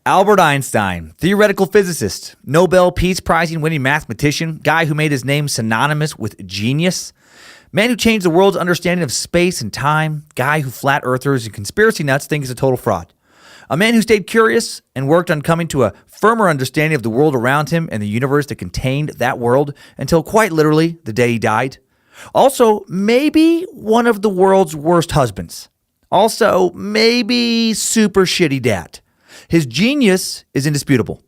Albert Einstein, theoretical physicist, Nobel Peace Prize winning mathematician, guy who made his name synonymous with genius, man who changed the world's understanding of space and time, guy who flat earthers and conspiracy nuts think is a total fraud. A man who stayed curious and worked on coming to a firmer understanding of the world around him and the universe that contained that world until quite literally the day he died. Also, maybe one of the world's worst husbands. Also, maybe super shitty dad. His genius is indisputable.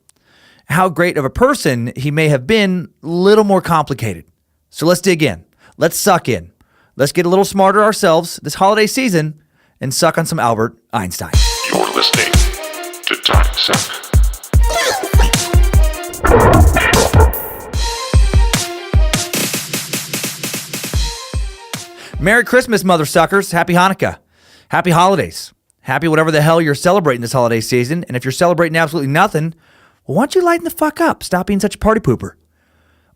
How great of a person he may have been, little more complicated. So let's dig in. Let's suck in. Let's get a little smarter ourselves this holiday season and suck on some Albert Einstein. You're listening to Timesuck. Merry Christmas, mother suckers. Happy Hanukkah. Happy holidays. Happy whatever the hell you're celebrating this holiday season. And if you're celebrating absolutely nothing, well, why don't you lighten the fuck up? Stop being such a party pooper.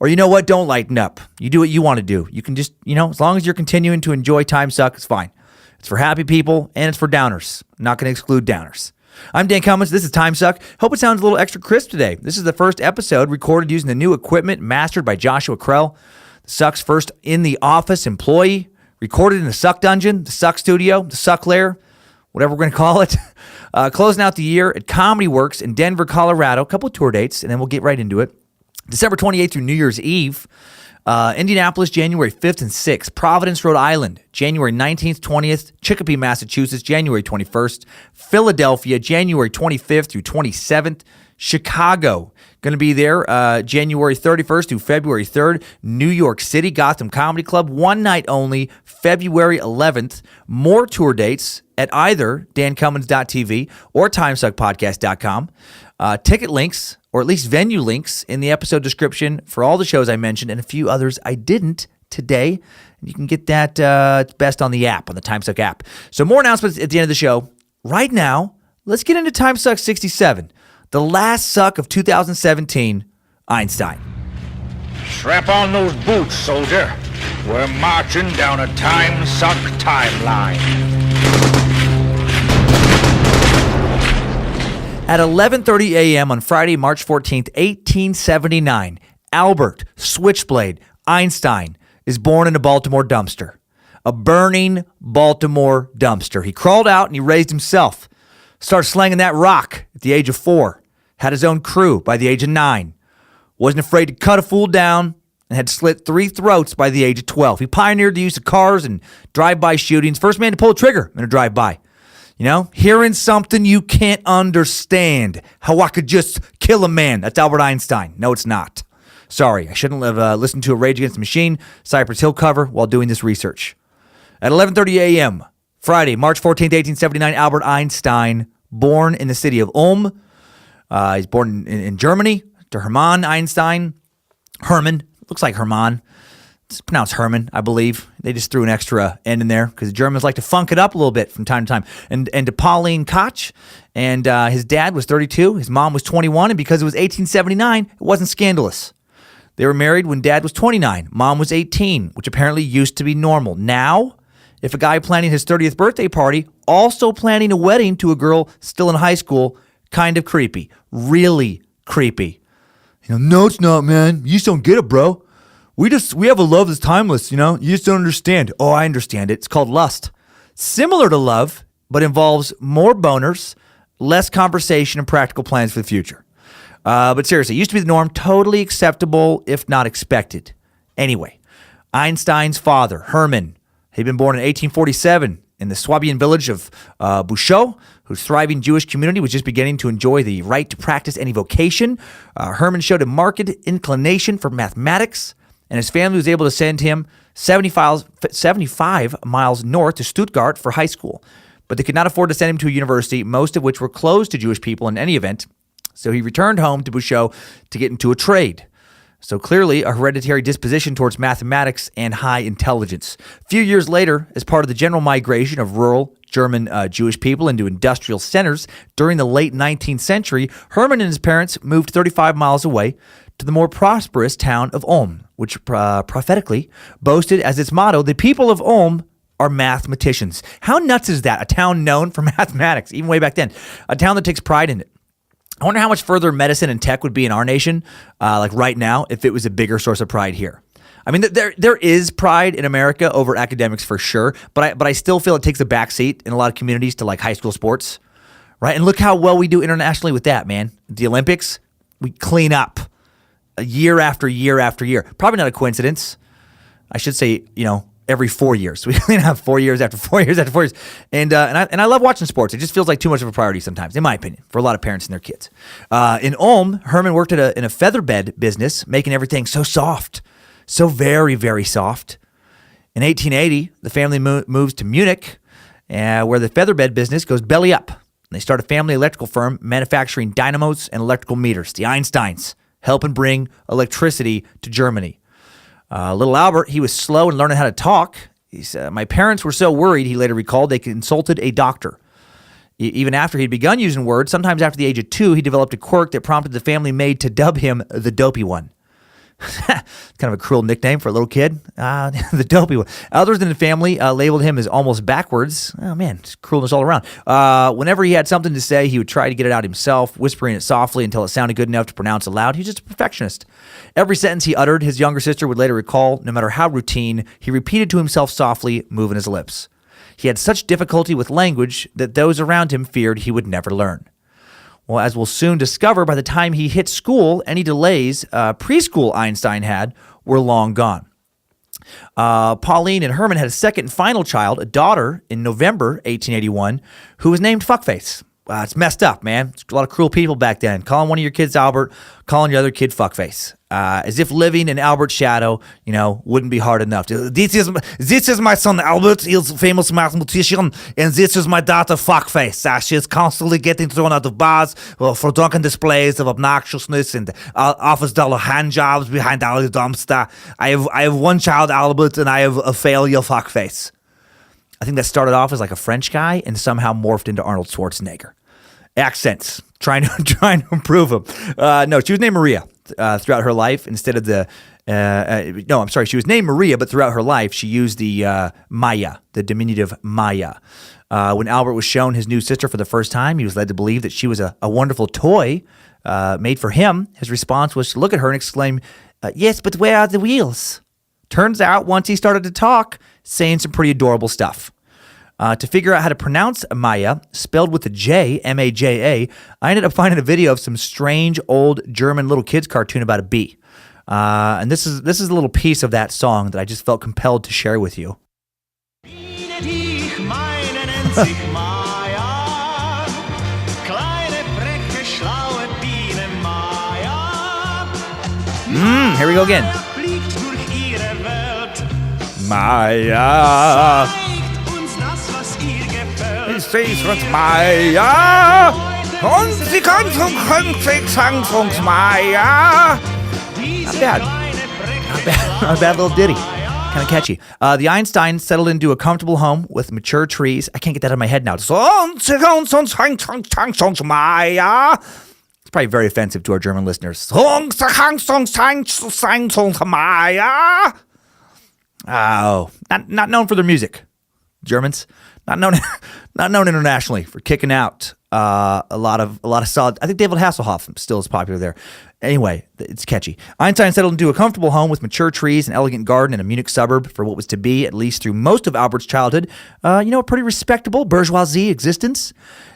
Or you know what? Don't lighten up. You do what you want to do. You can just, as long as you're continuing to enjoy Timesuck, it's fine. It's for happy people and it's for downers. I'm not going to exclude downers. I'm Dan Cummins. This is Timesuck. Hope it sounds a little extra crisp today. This is the first episode recorded using the new equipment mastered by Joshua Krell, the Suck's first in-the-office employee, recorded in the Suck Dungeon, the Suck Studio, the Suck Lair, whatever we're going to call it. Closing out the year at Comedy Works in Denver, Colorado. A couple of tour dates, and then we'll get right into it. December 28th through New Year's Eve. Indianapolis, January 5th and 6th. Providence, Rhode Island, January 19th, 20th. Chicopee, Massachusetts, January 21st. Philadelphia, January 25th through 27th. Chicago, going to be there January 31st through February 3rd. New York City, Gotham Comedy Club, one night only, February 11th. More tour dates at either dancummins.tv or timesuckpodcast.com. Ticket links, or at least venue links, in the episode description for all the shows I mentioned and a few others I didn't today. You can get that best on the app, on the Timesuck app. So more announcements at the end of the show. Right now, let's get into Timesuck 67, the last suck of 2017, Einstein. Strap on those boots, soldier. We're marching down a Timesuck timeline. At 11:30 a.m. on Friday, March 14th, 1879, Albert Switchblade Einstein is born in a Baltimore dumpster. A burning Baltimore dumpster. He crawled out and he raised himself. Started slanging that rock at the age of 4. Had his own crew by the age of 9. Wasn't afraid to cut a fool down and had slit 3 throats by the age of 12. He pioneered the use of cars and drive-by shootings. First man to pull a trigger in a drive-by. Hearing something you can't understand. How I could just kill a man. That's Albert Einstein. No, it's not. Sorry, I shouldn't have listened to a Rage Against the Machine Cypress Hill cover while doing this research. At 11:30 a.m., Friday, March 14th, 1879, Albert Einstein, born in the city of Ulm. He's born in Germany to Hermann Einstein. Hermann. Looks like Hermann. It's pronounced Herman, I believe. They just threw an extra N in there because the Germans like to funk it up a little bit from time to time. And to Pauline Koch, and his dad was 32, his mom was 21, and because it was 1879, it wasn't scandalous. They were married when dad was 29, mom was 18, which apparently used to be normal. Now, if a guy planning his 30th birthday party, also planning a wedding to a girl still in high school, kind of creepy. Really creepy. No, it's not, man. You just don't get it, bro. We have a love that's timeless, You just don't understand. Oh, I understand it. It's called lust. Similar to love, but involves more boners, less conversation, and practical plans for the future. But seriously, it used to be the norm, totally acceptable, if not expected. Anyway, Einstein's father, Hermann, he'd been born in 1847 in the Swabian village of Buchow, whose thriving Jewish community was just beginning to enjoy the right to practice any vocation. Hermann showed a marked inclination for mathematics, and his family was able to send him 75 miles north to Stuttgart for high school. But they could not afford to send him to a university, most of which were closed to Jewish people in any event. So he returned home to Buchow to get into a trade. So clearly a hereditary disposition towards mathematics and high intelligence. A few years later, as part of the general migration of rural German Jewish people into industrial centers during the late 19th century, Hermann and his parents moved 35 miles away to the more prosperous town of Ulm, which prophetically boasted as its motto, the people of Ulm are mathematicians. How nuts is that? A town known for mathematics, even way back then. A town that takes pride in it. I wonder how much further medicine and tech would be in our nation, like right now, if it was a bigger source of pride here. I mean, there is pride in America over academics for sure, but I still feel it takes a backseat in a lot of communities to like high school sports, right? And look how well we do internationally with that, man. The Olympics, we clean up year after year after year. Probably not a coincidence. I should say, every 4 years. We clean up 4 years after 4 years after 4 years. And I love watching sports. It just feels like too much of a priority sometimes, in my opinion, for a lot of parents and their kids. In Ulm, Herman worked in a featherbed business, making everything so soft. So very, very soft. In 1880, the family moves to Munich, where the featherbed business goes belly up. They start a family electrical firm manufacturing dynamos and electrical meters, the Einsteins, helping bring electricity to Germany. Little Albert, he was slow in learning how to talk. He said, my parents were so worried, he later recalled, they consulted a doctor. Even after he'd begun using words, sometimes after the age of 2, he developed a quirk that prompted the family maid to dub him the dopey one. It's kind of a cruel nickname for a little kid. The dopey one. Others in the family labeled him as almost backwards. Oh, man, it's cruelness all around. Whenever he had something to say, he would try to get it out himself, whispering it softly until it sounded good enough to pronounce aloud. He was just a perfectionist. Every sentence he uttered, his younger sister would later recall, no matter how routine, he repeated to himself softly, moving his lips. He had such difficulty with language that those around him feared he would never learn. Well, as we'll soon discover, by the time he hit school, any delays preschool Einstein had were long gone. Pauline and Herman had a second and final child, a daughter, in November 1881, who was named Fuckface. It's messed up, man. It's a lot of cruel people back then. Calling one of your kids Albert, calling your other kid Fuckface. As if living in Albert's shadow, wouldn't be hard enough. This is my son Albert. He's a famous mathematician, and this is my daughter Fuckface. She's constantly getting thrown out of bars for drunken displays of obnoxiousness and offers dollar hand jobs behind our dumpster. I have one child Albert, and I have a failure Fuckface. I think that started off as like a French guy and somehow morphed into Arnold Schwarzenegger. Accents, trying to improve them. No, she was named Maria throughout her life instead of the. She was named Maria, but throughout her life she used the Maya, the diminutive Maya. When Albert was shown his new sister for the first time, he was led to believe that she was a wonderful toy made for him. His response was to look at her and exclaim, "Yes, but where are the wheels?" Turns out, once he started to talk, saying some pretty adorable stuff. To figure out how to pronounce Maya, spelled with a J, M-A-J-A, I ended up finding a video of some strange old German little kids cartoon about a bee. And this is a little piece of that song that I just felt compelled to share with you. Here we go again. Maya. Sie sind Maya. Und sie kann zum Maya. Not bad. Not a bad little ditty. Kind of catchy. The Einsteins settled into a comfortable home with mature trees. I can't get that out of my head now. It's probably very offensive to our German listeners. Oh, not known for their music. Germans, not known internationally for kicking out a lot of solid. I think David Hasselhoff still is popular there. Anyway, it's catchy. Einstein settled into a comfortable home with mature trees, an elegant garden, in a Munich suburb for what was to be, at least through most of Albert's childhood, a pretty respectable bourgeoisie existence.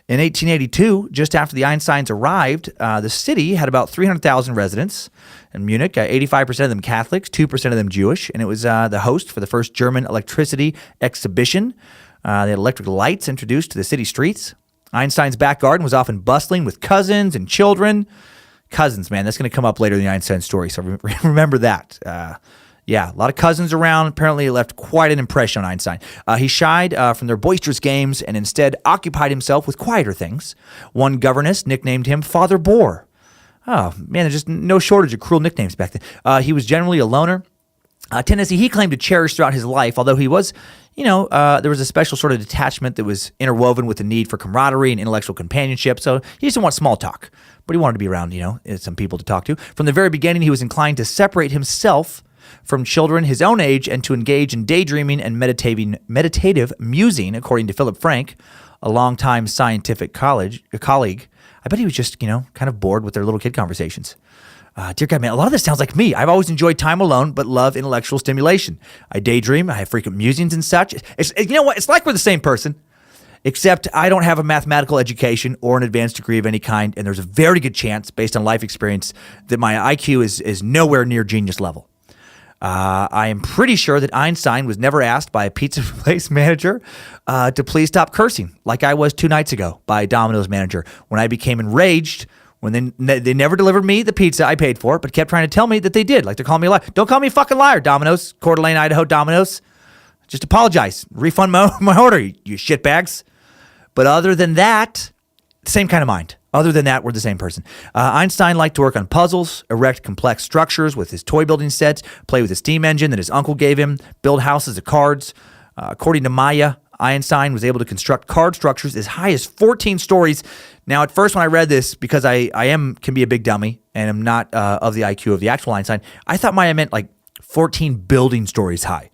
In 1882, just after the Einsteins arrived, the city had about 300,000 residents. In Munich, 85% of them Catholics, 2% of them Jewish, and it was the host for the first German electricity exhibition. They had electric lights introduced to the city streets. Einstein's back garden was often bustling with cousins and children. Cousins, man, that's going to come up later in the Einstein story, so remember that. A lot of cousins around. Apparently, it left quite an impression on Einstein. He shied from their boisterous games and instead occupied himself with quieter things. One governess nicknamed him Father Boar. Oh, man, there's just no shortage of cruel nicknames back then. He was generally a loner. A tendency he claimed to cherish throughout his life, although he was, there was a special sort of detachment that was interwoven with the need for camaraderie and intellectual companionship. So he just didn't want small talk, but he wanted to be around, some people to talk to. From the very beginning, he was inclined to separate himself from children his own age and to engage in daydreaming and meditative musing, according to Philip Frank. a longtime scientific colleague. I bet he was just, kind of bored with their little kid conversations. Dear God, man, a lot of this sounds like me. I've always enjoyed time alone, but love intellectual stimulation. I daydream. I have frequent musings and such. You know what? It's like we're the same person, except I don't have a mathematical education or an advanced degree of any kind, and there's a very good chance, based on life experience, that my IQ is nowhere near genius level. I am pretty sure that Einstein was never asked by a pizza place manager to please stop cursing, like I was 2 nights ago by a Domino's manager when I became enraged when they never delivered me the pizza I paid for, but kept trying to tell me that they did, like they're calling me a liar. Don't call me a fucking liar, Domino's, Coeur d'Alene, Idaho, Domino's. Just apologize. Refund my order, you shitbags. But other than that, same kind of mind. Other than that, we're the same person. Einstein liked to work on puzzles, erect complex structures with his toy building sets, play with a steam engine that his uncle gave him, build houses of cards. According to Maya, Einstein was able to construct card structures as high as 14 stories. Now, at first when I read this, because I can be a big dummy and am not of the IQ of the actual Einstein, I thought Maya meant like 14 building stories high.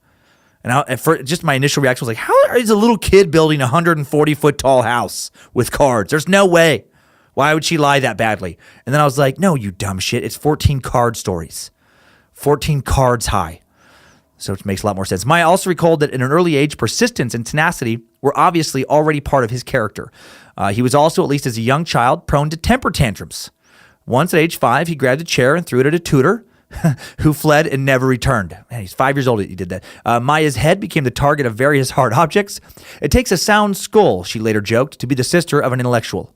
And just my initial reaction was like, how is a little kid building a 140-foot tall house with cards? There's no way. Why would she lie that badly? And then I was like, no, you dumb shit. It's 14 card stories. 14 cards high. So it makes a lot more sense. Maya also recalled that in an early age, persistence and tenacity were obviously already part of his character. He was also, at least as a young child, prone to temper tantrums. Once at age 5, he grabbed a chair and threw it at a tutor who fled and never returned. Man, he's 5 years old. He did that. Maya's head became the target of various hard objects. It takes a sound skull, she later joked, to be the sister of an intellectual.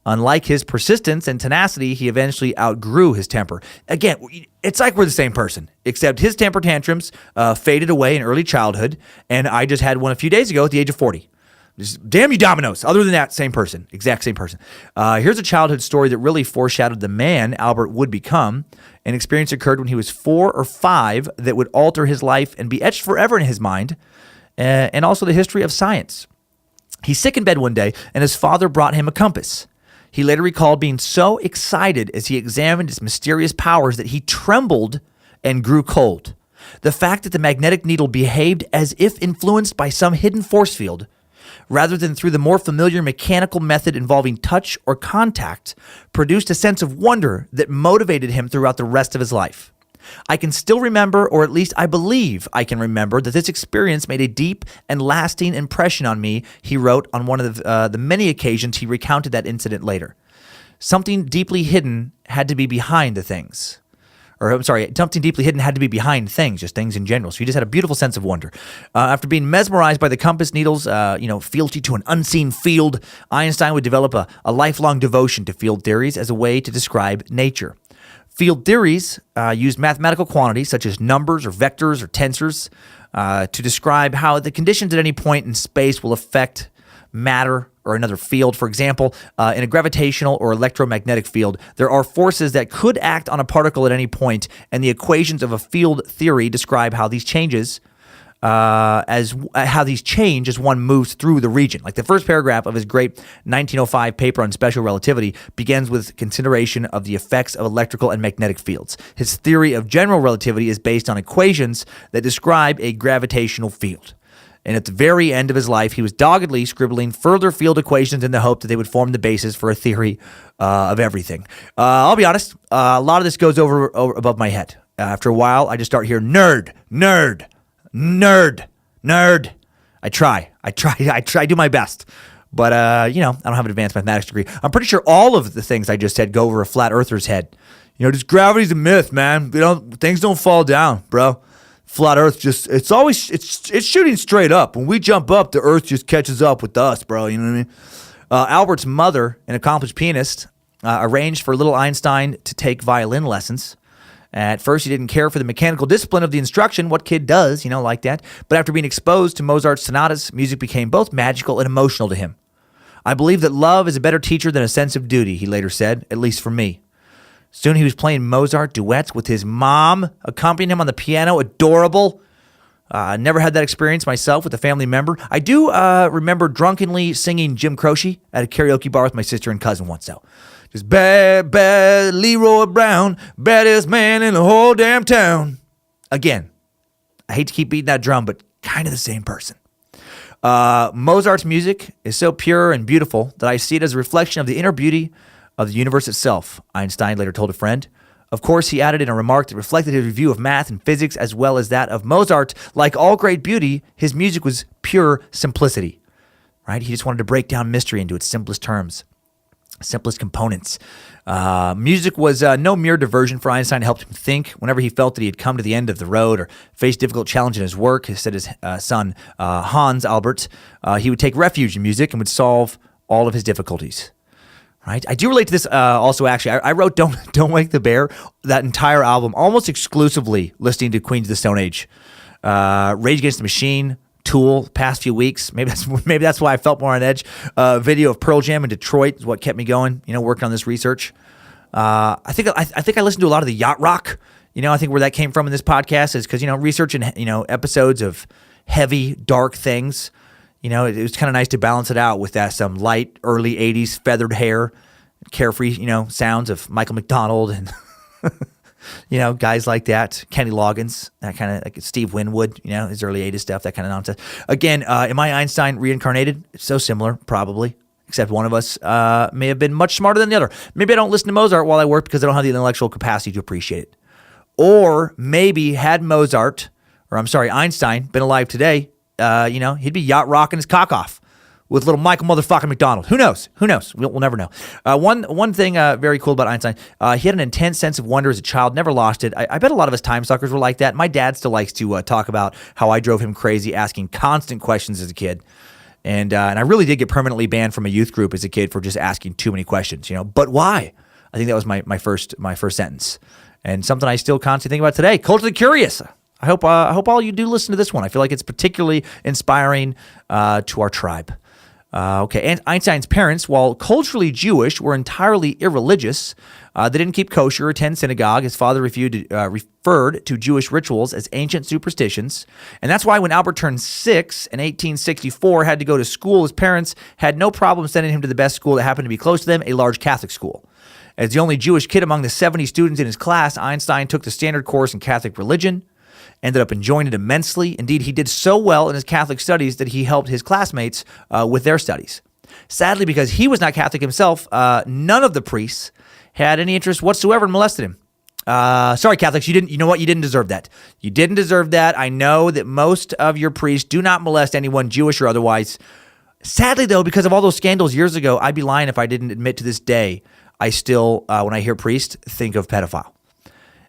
Unlike his persistence and tenacity, he eventually outgrew his temper. Again, it's like we're the same person, except his temper tantrums faded away in early childhood, and I just had one a few days ago at the age of 40. Just, damn you, Domino's. Other than that, same person, exact same person. Here's a childhood story that really foreshadowed the man Albert would become. An experience occurred when he was 4 or 5 that would alter his life and be etched forever in his mind, and also the history of science. He's sick in bed one day, and his father brought him a compass. He later recalled being so excited as he examined its mysterious powers that he trembled and grew cold. The fact that the magnetic needle behaved as if influenced by some hidden force field, rather than through the more familiar mechanical method involving touch or contact, produced a sense of wonder that motivated him throughout the rest of his life. I can still remember, or at least I believe I can remember, that this experience made a deep and lasting impression on me, he wrote on one of the many occasions he recounted that incident later. Something deeply hidden had to be behind the things. Something deeply hidden had to be behind things, just things in general. So he just had a beautiful sense of wonder. After being mesmerized by the compass needle's, fealty to an unseen field, Einstein would develop a lifelong devotion to field theories as a way to describe nature. Field theories use mathematical quantities such as numbers or vectors or tensors to describe how the conditions at any point in space will affect matter or another field. For example, in a gravitational or electromagnetic field, there are forces that could act on a particle at any point, and the equations of a field theory describe how these changes as one moves through the region. Like the first paragraph of his great 1905 paper on special relativity begins with consideration of the effects of electrical and magnetic fields. His theory of general relativity is based on equations that describe a gravitational field. And at the very end of his life, he was doggedly scribbling further field equations in the hope that they would form the basis for a theory of everything. I'll be honest, a lot of this goes over above my head. After a while, I just start hearing nerd. I try, do my best. But, I don't have an advanced mathematics degree. I'm pretty sure all of the things I just said go over a flat earther's head. Just gravity's a myth, man. Things don't fall down, bro. Flat earth it's shooting straight up. When we jump up, the earth just catches up with us, bro. You know what I mean? Albert's mother, an accomplished pianist, arranged for little Einstein to take violin lessons. At first, he didn't care for the mechanical discipline of the instruction. What kid does, like that? But after being exposed to Mozart's sonatas, music became both magical and emotional to him. I believe that love is a better teacher than a sense of duty, he later said, at least for me. Soon he was playing Mozart duets with his mom, accompanying him on the piano. Adorable. I never had that experience myself with a family member. I do remember drunkenly singing Jim Croce at a karaoke bar with my sister and cousin once, though. Just bad Leroy Brown, baddest man in the whole damn town. Again, I hate to keep beating that drum, but kind of the same person. Mozart's music is so pure and beautiful that I see it as a reflection of the inner beauty of the universe itself, Einstein later told a friend. Of course, he added in a remark that reflected his review of math and physics as well as that of Mozart. Like all great beauty, his music was pure simplicity, right? He just wanted to break down mystery into its simplest terms, simplest components. Music was no mere diversion for Einstein. It helped him think. Whenever he felt that he had come to the end of the road or faced difficult challenge in his work, said his son, Hans Albert, he would take refuge in music and would solve all of his difficulties. Right? I do relate to this also, actually. I wrote Don't Wake the Bear, that entire album, almost exclusively listening to Queens of the Stone Age. Rage Against the Machine, Tool, past few weeks. Maybe that's why I felt more on edge. Video of Pearl Jam in Detroit is what kept me going, working on this research. I think I listened to a lot of the yacht rock. I think where that came from in this podcast is because, researching, episodes of heavy, dark things. It was kind of nice to balance it out with that some light, early 80s feathered hair, carefree, sounds of Michael McDonald and, guys like that. Kenny Loggins, that kind of like Steve Winwood, his early 80s stuff, that kind of nonsense. Again, am I Einstein reincarnated? So similar, probably, except one of us may have been much smarter than the other. Maybe I don't listen to Mozart while I work because I don't have the intellectual capacity to appreciate it. Or maybe had Einstein been alive today, he'd be yacht rocking his cock off with little Michael motherfucking McDonald. Who knows? We'll never know. One thing very cool about Einstein, he had an intense sense of wonder as a child, never lost it. I bet a lot of us time suckers were like that. My dad still likes to talk about how I drove him crazy, asking constant questions as a kid. And I really did get permanently banned from a youth group as a kid for just asking too many questions, But why? I think that was my first sentence. And something I still constantly think about today. Culturally curious. I hope all you do listen to this one. I feel like it's particularly inspiring to our tribe. Okay, and Einstein's parents, while culturally Jewish, were entirely irreligious. They didn't keep kosher or attend synagogue. His father referred to Jewish rituals as ancient superstitions. And that's why when Albert turned 6 in 1864, had to go to school, his parents had no problem sending him to the best school that happened to be close to them, a large Catholic school. As the only Jewish kid among the 70 students in his class, Einstein took the standard course in Catholic religion, ended up enjoying it immensely. Indeed, he did so well in his Catholic studies that he helped his classmates with their studies. Sadly, because he was not Catholic himself, none of the priests had any interest whatsoever in molesting him. Sorry, Catholics, you didn't deserve that. You didn't deserve that. I know that most of your priests do not molest anyone, Jewish or otherwise. Sadly, though, because of all those scandals years ago, I'd be lying if I didn't admit to this day, I still, when I hear priest, think of pedophile.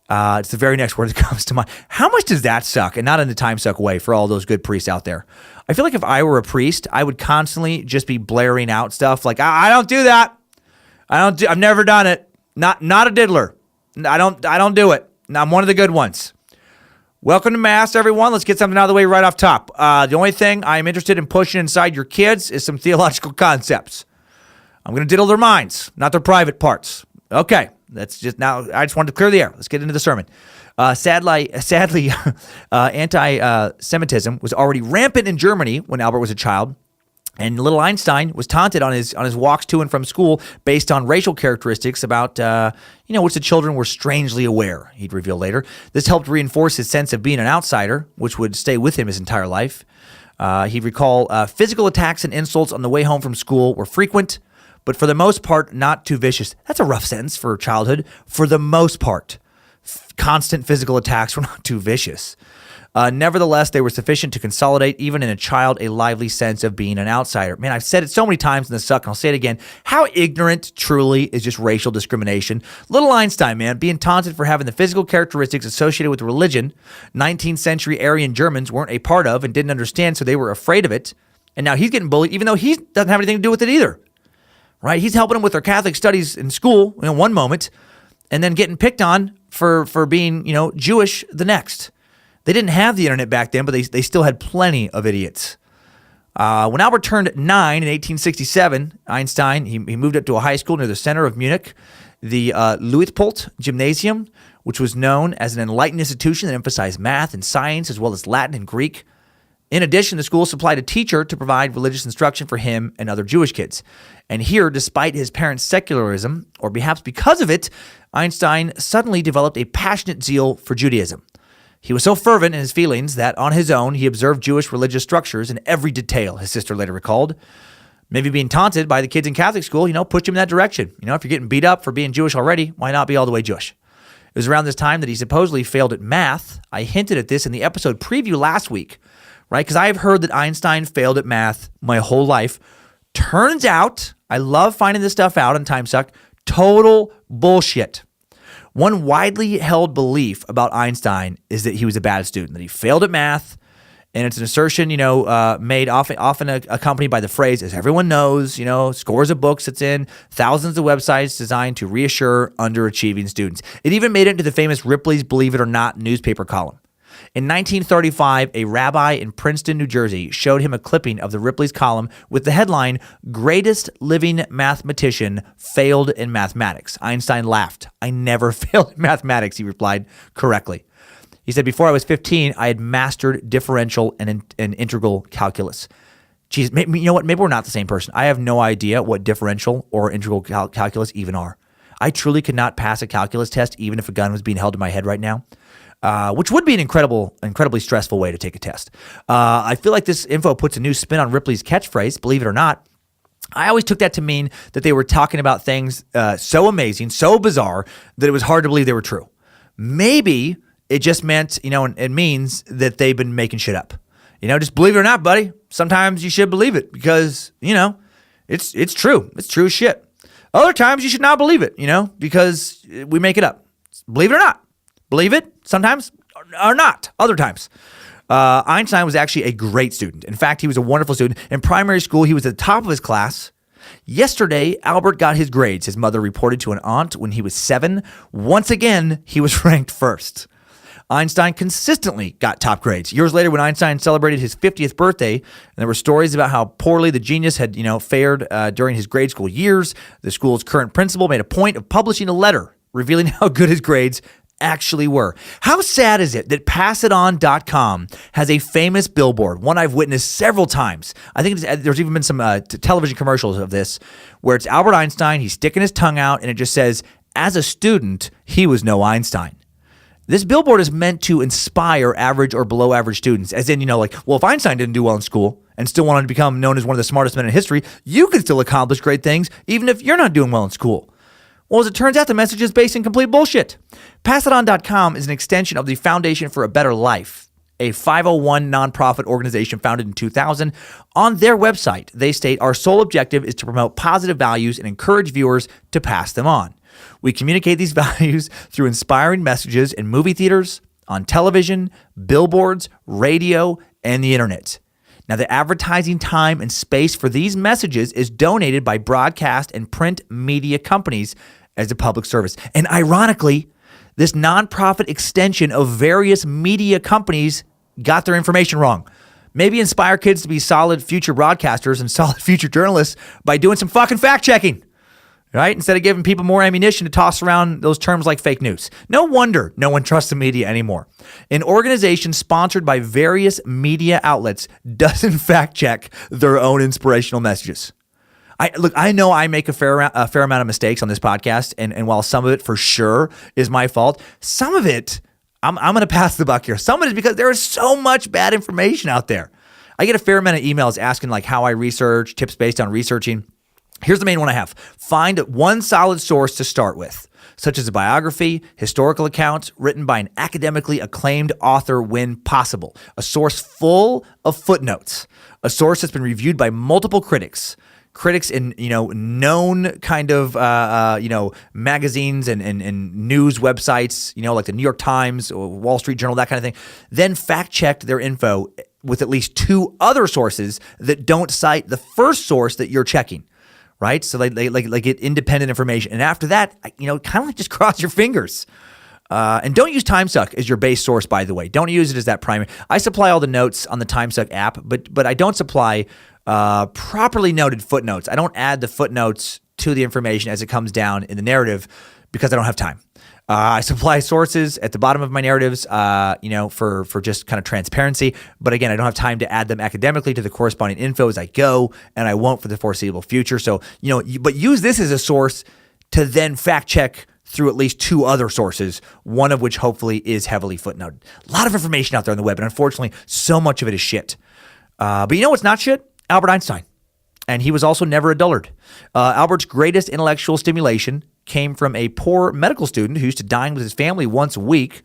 It's the very next word that comes to mind. How much does that suck? And not in the Timesuck way for all those good priests out there. I feel like if I were a priest, I would constantly just be blaring out stuff like, I don't do that. I've never done it. Not a diddler. I don't do it. I'm one of the good ones. Welcome to Mass, everyone. Let's get something out of the way right off top. The only thing I'm interested in pushing inside your kids is some theological concepts. I'm going to diddle their minds, not their private parts. Okay. That's just now. I just wanted to clear the air. Let's get into the sermon. Sadly, anti-Semitism was already rampant in Germany when Albert was a child, and little Einstein was taunted on his walks to and from school based on racial characteristics about which the children were strangely aware. He'd reveal later. This helped reinforce his sense of being an outsider, which would stay with him his entire life. He'd recall physical attacks and insults on the way home from school were frequent, but for the most part, not too vicious. That's a rough sentence for childhood. For the most part, constant physical attacks were not too vicious. Nevertheless, they were sufficient to consolidate, even in a child, a lively sense of being an outsider. Man, I've said it so many times in the suck, and I'll say it again. How ignorant, truly, is just racial discrimination? Little Einstein, man, being taunted for having the physical characteristics associated with religion 19th century Aryan Germans weren't a part of and didn't understand, so they were afraid of it. And now he's getting bullied, even though he doesn't have anything to do with it either. Right? He's helping them with their Catholic studies in school in one moment and then getting picked on for being, Jewish the next. They didn't have the internet back then, but they still had plenty of idiots. When Albert turned 9 in 1867, Einstein, he moved up to a high school near the center of Munich, the Luitpold Gymnasium, which was known as an enlightened institution that emphasized math and science as well as Latin and Greek. In addition, the school supplied a teacher to provide religious instruction for him and other Jewish kids. And here, despite his parents' secularism, or perhaps because of it, Einstein suddenly developed a passionate zeal for Judaism. He was so fervent in his feelings that on his own, he observed Jewish religious structures in every detail, his sister later recalled. Maybe being taunted by the kids in Catholic school, pushed him in that direction. If you're getting beat up for being Jewish already, why not be all the way Jewish? It was around this time that he supposedly failed at math. I hinted at this in the episode preview last week, right? Because I have heard that Einstein failed at math my whole life. Turns out, I love finding this stuff out on Timesuck, total bullshit. One widely held belief about Einstein is that he was a bad student, that he failed at math, and it's an assertion, made often accompanied by the phrase, as everyone knows, scores of books it's in, thousands of websites designed to reassure underachieving students. It even made it into the famous Ripley's Believe It or Not newspaper column. In 1935, a rabbi in Princeton, New Jersey, showed him a clipping of the Ripley's column with the headline, "Greatest Living Mathematician Failed in Mathematics." Einstein laughed. "I never failed in mathematics," he replied correctly. He said, "Before I was 15, I had mastered differential and integral calculus." Geez, you know what? Maybe we're not the same person. I have no idea what differential or integral calculus even are. I truly could not pass a calculus test even if a gun was being held to my head right now. Which would be an incredibly stressful way to take a test. I feel like this info puts a new spin on Ripley's catchphrase, believe it or not. I always took that to mean that they were talking about things so amazing, so bizarre, that it was hard to believe they were true. Maybe it just meant, it means that they've been making shit up. Just believe it or not, buddy. Sometimes you should believe it because, it's true. It's true as shit. Other times you should not believe it, because we make it up. Believe it or not. Believe it sometimes or not other times. Einstein was actually a great student. In fact, he was a wonderful student. In primary school, he was at the top of his class. Yesterday, Albert got his grades. His mother reported to an aunt when he was 7. Once again, he was ranked first. Einstein consistently got top grades. Years later, when Einstein celebrated his 50th birthday, and there were stories about how poorly the genius had, fared during his grade school years, the school's current principal made a point of publishing a letter revealing how good his grades actually were. How sad is it that PassItOn.com has a famous billboard, one I've witnessed several times. I think there's even been some television commercials of this, where it's Albert Einstein, he's sticking his tongue out, and it just says, "As a student, he was no Einstein." This billboard is meant to inspire average or below average students, as in, if Einstein didn't do well in school and still wanted to become known as one of the smartest men in history, you can still accomplish great things even if you're not doing well in school. Well, as it turns out, the message is based in complete bullshit. PassItOn.com is an extension of the Foundation for a Better Life, a 501 nonprofit organization founded in 2000. On their website, they state, "Our sole objective is to promote positive values and encourage viewers to pass them on. We communicate these values through inspiring messages in movie theaters, on television, billboards, radio, and the internet." Now, the advertising time and space for these messages is donated by broadcast and print media companies as a public service. And ironically, this nonprofit extension of various media companies got their information wrong. Maybe inspire kids to be solid future broadcasters and solid future journalists by doing some fucking fact checking. Right? Instead of giving people more ammunition to toss around those terms like fake news. No wonder no one trusts the media anymore. An organization sponsored by various media outlets doesn't fact check their own inspirational messages. I know I make a fair amount of mistakes on this podcast, and while some of it for sure is my fault, some of it, I'm going to pass the buck here. Some of it is because there is so much bad information out there. I get a fair amount of emails asking how I research, tips based on researching. Here's the main one I have. Find one solid source to start with, such as a biography, historical accounts written by an academically acclaimed author when possible, a source full of footnotes, a source that's been reviewed by multiple critics in, known kind of, magazines and news websites, like the New York Times or Wall Street Journal, that kind of thing. Then fact check their info with at least 2 other sources that don't cite the first source that you're checking. Right? So they get independent information. And after that, kind of just cross your fingers. And don't use Timesuck as your base source, by the way. Don't use it as that primary. I supply all the notes on the Timesuck app, but I don't supply properly noted footnotes. I don't add the footnotes to the information as it comes down in the narrative because I don't have time. I supply sources at the bottom of my narratives, for just kind of transparency. But again, I don't have time to add them academically to the corresponding info as I go, and I won't for the foreseeable future. So, but use this as a source to then fact check through at least 2 other sources, one of which hopefully is heavily footnoted. A lot of information out there on the web, and unfortunately, so much of it is shit. But you know what's not shit? Albert Einstein. And he was also never a dullard. Albert's greatest intellectual stimulation came from a poor medical student who used to dine with his family once a week.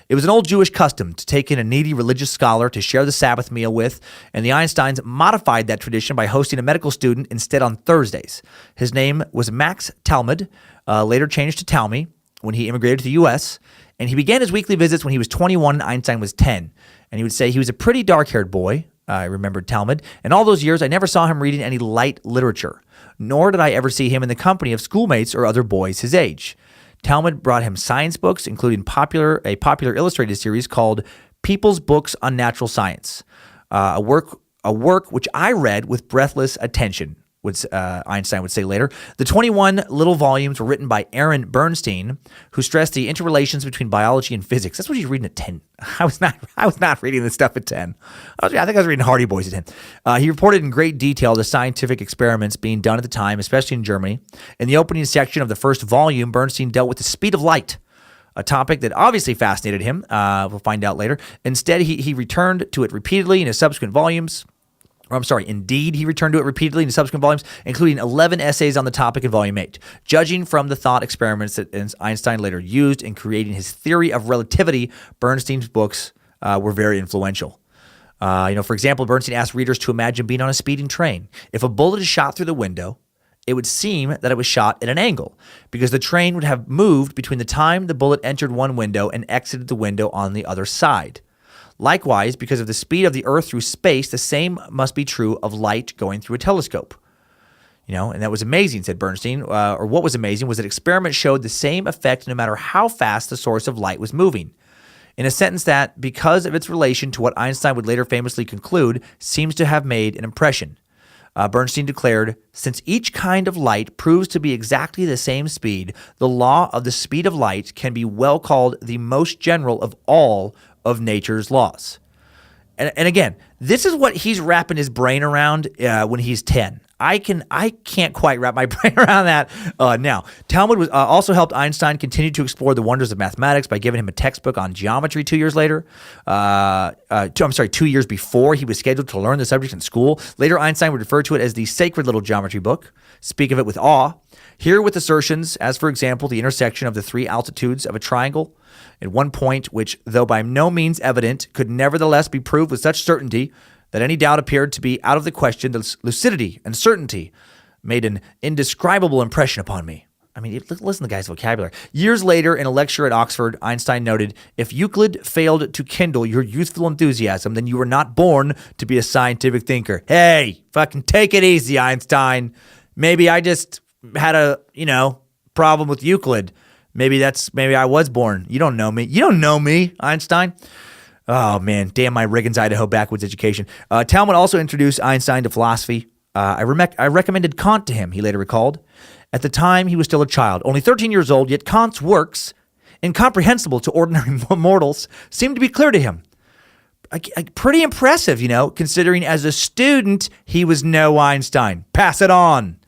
It was an old Jewish custom to take in a needy religious scholar to share the Sabbath meal with, and the Einsteins modified that tradition by hosting a medical student instead on Thursdays. His name was Max Talmud, later changed to Talmy when he immigrated to the U.S., and he began his weekly visits when he was 21 and Einstein was 10. And he would say he was a pretty dark-haired boy, I remembered Talmud, and all those years I never saw him reading any light literature, nor did I ever see him in the company of schoolmates or other boys his age. Talmud brought him science books, including a popular illustrated series called People's Books on Natural Science, a work which I read with breathless attention, Einstein would say later. The 21 little volumes were written by Aaron Bernstein, who stressed the interrelations between biology and physics. That's what he's reading at 10. I was not reading this stuff at 10. I think I was reading Hardy Boys at 10. He reported in great detail the scientific experiments being done at the time, especially in Germany. In the opening section of the first volume, Bernstein dealt with the speed of light, a topic that obviously fascinated him. We'll find out later. Instead, he returned to it repeatedly in his subsequent volumes. Indeed, he returned to it repeatedly in subsequent volumes, including 11 essays on the topic in Volume 8. Judging from the thought experiments that Einstein later used in creating his theory of relativity, Bernstein's books were very influential. For example, Bernstein asked readers to imagine being on a speeding train. If a bullet is shot through the window, it would seem that it was shot at an angle because the train would have moved between the time the bullet entered one window and exited the window on the other side. Likewise, because of the speed of the Earth through space, the same must be true of light going through a telescope. And that was amazing, said Bernstein. Or what was amazing was that experiments showed the same effect no matter how fast the source of light was moving. In a sentence that, because of its relation to what Einstein would later famously conclude, seems to have made an impression. Bernstein declared, since each kind of light proves to be exactly the same speed, the law of the speed of light can be well called the most general of all of nature's laws. And again, this is what he's wrapping his brain around when he's 10. I can't quite wrap my brain around that now. Talmud was also helped Einstein continue to explore the wonders of mathematics by giving him a textbook on geometry 2 years later. 2 years before he was scheduled to learn the subject in school. Later, Einstein would refer to it as the sacred little geometry book, speak of it with awe. Here with assertions, as for example, the intersection of the 3 altitudes of a triangle at one point, which, though by no means evident, could nevertheless be proved with such certainty that any doubt appeared to be out of the question. The lucidity and certainty made an indescribable impression upon me. I mean, listen to the guy's vocabulary. Years later, in a lecture at Oxford, Einstein noted, if Euclid failed to kindle your youthful enthusiasm, then you were not born to be a scientific thinker. Hey, fucking take it easy, Einstein. Maybe I just had a, problem with Euclid. Maybe I was born. You don't know me. You don't know me, Einstein. Oh, man. Damn my Riggins, Idaho backwoods education. Talmud also introduced Einstein to philosophy. I recommended Kant to him, he later recalled. At the time, he was still a child, only 13 years old, yet Kant's works, incomprehensible to ordinary mortals, seemed to be clear to him. Pretty impressive, considering as a student, he was no Einstein. Pass it on.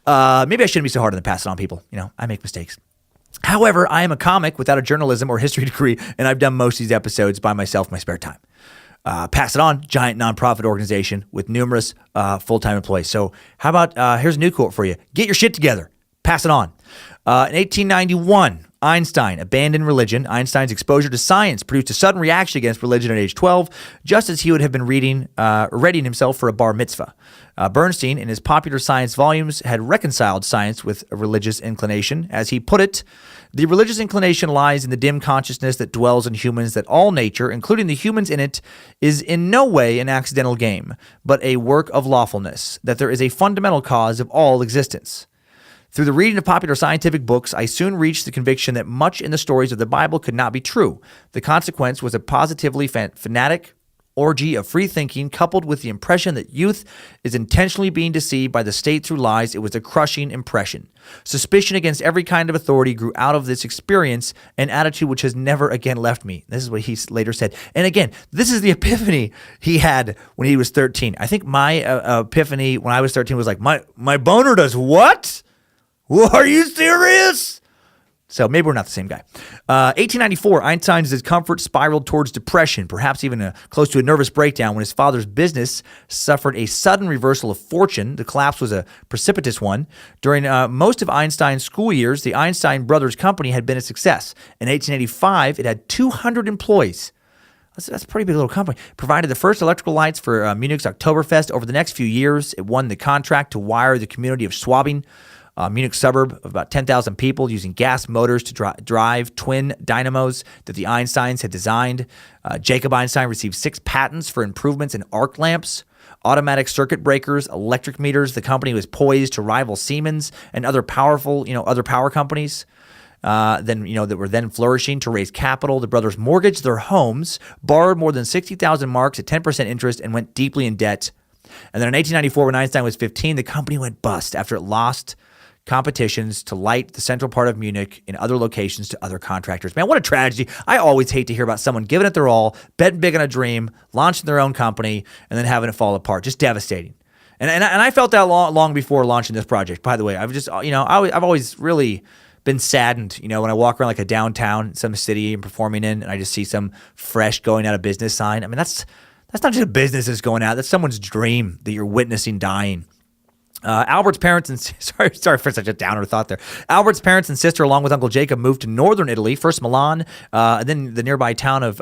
Maybe I shouldn't be so hard on the pass it on people. I make mistakes. However, I am a comic without a journalism or history degree, and I've done most of these episodes by myself in my spare time. Pass It On, giant nonprofit organization with numerous full-time employees. So how about, here's a new quote for you. Get your shit together. Pass it on. In 1891, Einstein abandoned religion. Einstein's exposure to science produced a sudden reaction against religion at age 12, just as he would have been readying himself for a bar mitzvah. Bernstein, in his popular science volumes, had reconciled science with a religious inclination. As he put it, the religious inclination lies in the dim consciousness that dwells in humans that all nature, including the humans in it, is in no way an accidental game, but a work of lawfulness, that there is a fundamental cause of all existence. Through the reading of popular scientific books, I soon reached the conviction that much in the stories of the Bible could not be true. The consequence was a positively fanatic orgy of free thinking, coupled with the impression that youth is intentionally being deceived by the state through lies. It was a crushing impression. Suspicion against every kind of authority grew out of this experience, an attitude which has never again left me. This is what he later said. And again, this is the epiphany he had when he was 13. I think my epiphany when I was 13 was like, my boner does what? Are you serious? So maybe we're not the same guy. 1894, Einstein's discomfort spiraled towards depression, perhaps even close to a nervous breakdown when his father's business suffered a sudden reversal of fortune. The collapse was a precipitous one. During most of Einstein's school years, the Einstein Brothers Company had been a success. In 1885, it had 200 employees. That's a pretty big little company. Provided the first electrical lights for Munich's Oktoberfest. Over the next few years, it won the contract to wire the community of Schwabing, Munich suburb of about 10,000 people, using gas motors to drive twin dynamos that the Einsteins had designed. Jacob Einstein received 6 patents for improvements in arc lamps, automatic circuit breakers, electric meters. The company was poised to rival Siemens and other other power companies. That were then flourishing. To raise capital, the brothers mortgaged their homes, borrowed more than 60,000 marks at 10% interest, and went deeply in debt. And then in 1894, when Einstein was 15, the company went bust after it lost competitions to light the central part of Munich and other locations to other contractors. Man, what a tragedy. I always hate to hear about someone giving it their all, betting big on a dream, launching their own company, and then having it fall apart. Just devastating. And I felt that long before launching this project, by the way. I've always really been saddened, when I walk around like a downtown in some city I'm performing in, and I just see some fresh going out of business sign. I mean, that's not just a business that's going out. That's someone's dream that you're witnessing dying. Albert's parents and sorry for such a downer thought there. Albert's parents and sister, along with Uncle Jacob, moved to northern Italy, first Milan, and then the nearby town of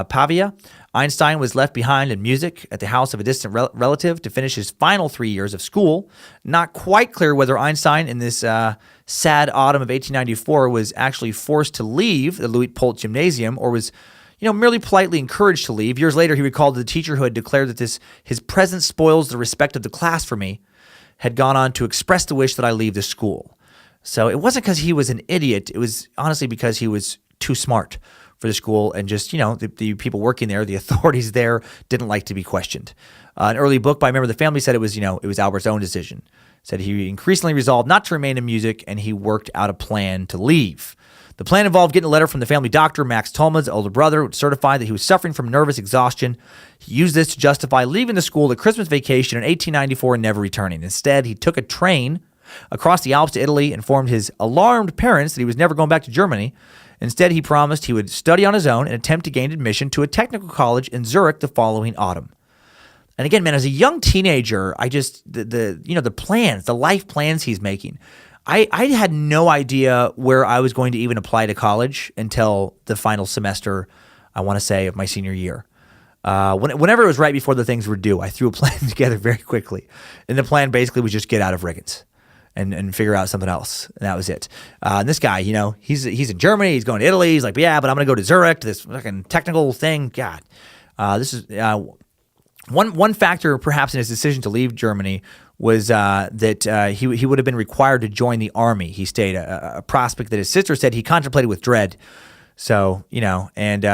Pavia. Einstein was left behind in Munich at the house of a distant relative to finish his final 3 years of school. Not quite clear whether Einstein, in this sad autumn of 1894, was actually forced to leave the Luitpold Gymnasium or was merely politely encouraged to leave. Years later, he recalled that the teacher who had declared that his presence spoils the respect of the class for me had gone on to express the wish that I leave the school. So it wasn't because he was an idiot. It was honestly because he was too smart for the school, and just, the people working there, the authorities there, didn't like to be questioned. An early book by a member of the family said it was Albert's own decision. Said he increasingly resolved not to remain in music, and he worked out a plan to leave. The plan involved getting a letter from the family doctor, Max Tolma's older brother, which certified that he was suffering from nervous exhaustion. He used this to justify leaving the school at Christmas vacation in 1894 and never returning. Instead, he took a train across the Alps to Italy, informed his alarmed parents that he was never going back to Germany. Instead, he promised he would study on his own and attempt to gain admission to a technical college in Zurich the following autumn. And again, man, as a young teenager, I just, the plans, the life plans he's making, I had no idea where I was going to even apply to college until the final semester, I want to say, of my senior year. Whenever it was right before the things were due, I threw a plan together very quickly. And the plan basically was just get out of Riggins and figure out something else. And that was it. And this guy, he's in Germany. He's going to Italy. He's like, yeah, but I'm going to go to Zurich, to this fucking technical thing. God, this is one factor perhaps in his decision to leave Germany was that he would have been required to join the army. He stated a prospect that his sister said he contemplated with dread. So, and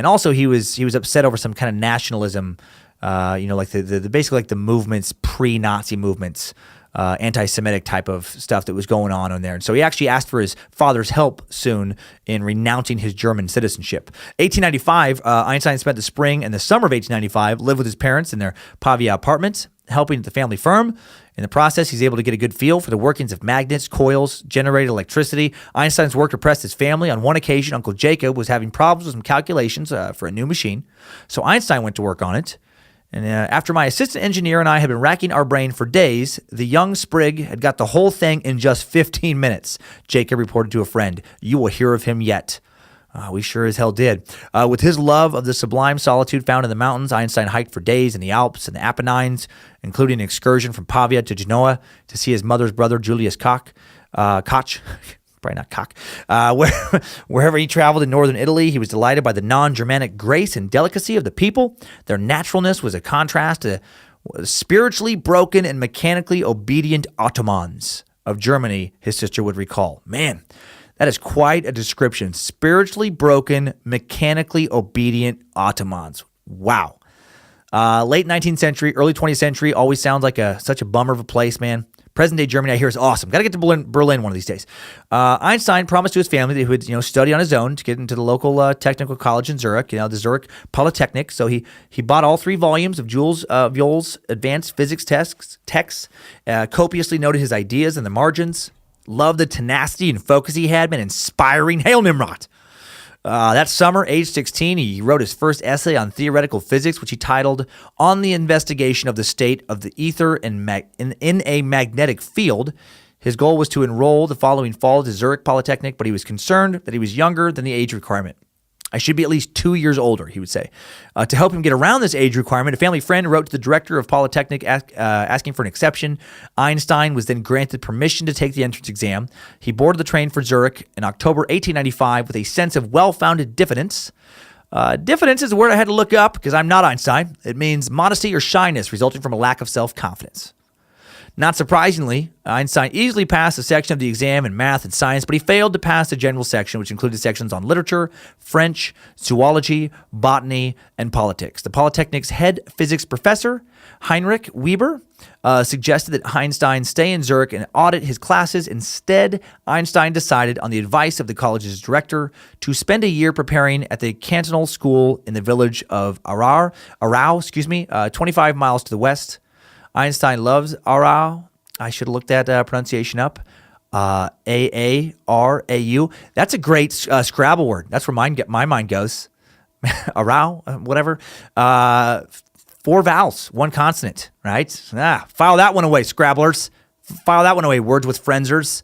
also he was upset over some kind of nationalism, like the basically like the movements, pre-Nazi movements, anti-Semitic type of stuff that was going on in there. And so he actually asked for his father's help soon in renouncing his German citizenship. 1895, Einstein spent the spring and the summer of 1895 lived with his parents in their Pavia apartment, helping at the family firm. In the process, he's able to get a good feel for the workings of magnets, coils, generated electricity. Einstein's work depressed his family. On one occasion, Uncle Jacob was having problems with some calculations for a new machine. So Einstein went to work on it. And after my assistant engineer and I had been racking our brain for days, the young sprig had got the whole thing in just 15 minutes, Jacob reported to a friend. You will hear of him yet. We sure as hell did. With his love of the sublime solitude found in the mountains, Einstein hiked for days in the Alps and the Apennines, including an excursion from Pavia to Genoa to see his mother's brother, Julius Koch. Probably not Koch. Wherever he traveled in northern Italy, he was delighted by the non-Germanic grace and delicacy of the people. Their naturalness was a contrast to spiritually broken and mechanically obedient Ottomans of Germany, his sister would recall. Man, that is quite a description. Spiritually broken, mechanically obedient Ottomans. Wow. Late 19th century, early 20th century always sounds like such a bummer of a place, man. Present-day Germany, I hear, is awesome. Got to get to Berlin one of these days. Einstein promised to his family that he would, study on his own to get into the local technical college in Zurich, the Zurich Polytechnic. So he bought all 3 volumes of Jules Viol's advanced physics texts, copiously noted his ideas in the margins, Loved the tenacity and focus he had, man. Inspiring. Hail Nimrod. That summer, age 16, he wrote his first essay on theoretical physics, which he titled On the Investigation of the State of the Ether in a Magnetic Field. His goal was to enroll the following fall to Zurich Polytechnic, but he was concerned that he was younger than the age requirement. I should be at least 2 years older, he would say. To help him get around this age requirement, a family friend wrote to the director of Polytechnic asking for an exception. Einstein was then granted permission to take the entrance exam. He boarded the train for Zurich in October 1895 with a sense of well-founded diffidence. Diffidence is a word I had to look up because I'm not Einstein. It means modesty or shyness resulting from a lack of self-confidence. Not surprisingly, Einstein easily passed a section of the exam in math and science, but he failed to pass the general section, which included sections on literature, French, zoology, botany, and politics. The Polytechnic's head physics professor, Heinrich Weber, suggested that Einstein stay in Zurich and audit his classes. Instead, Einstein decided, on the advice of the college's director, to spend a year preparing at the cantonal school in the village of Aarau, 25 miles to the west. Einstein loves Aarau. I should have looked that pronunciation up. A-A-R-A-U. That's a great Scrabble word. That's where my mind goes. Aarau, whatever. 4 vowels, 1 consonant, right? File that one away, Scrabblers. File that one away, words with friendsers.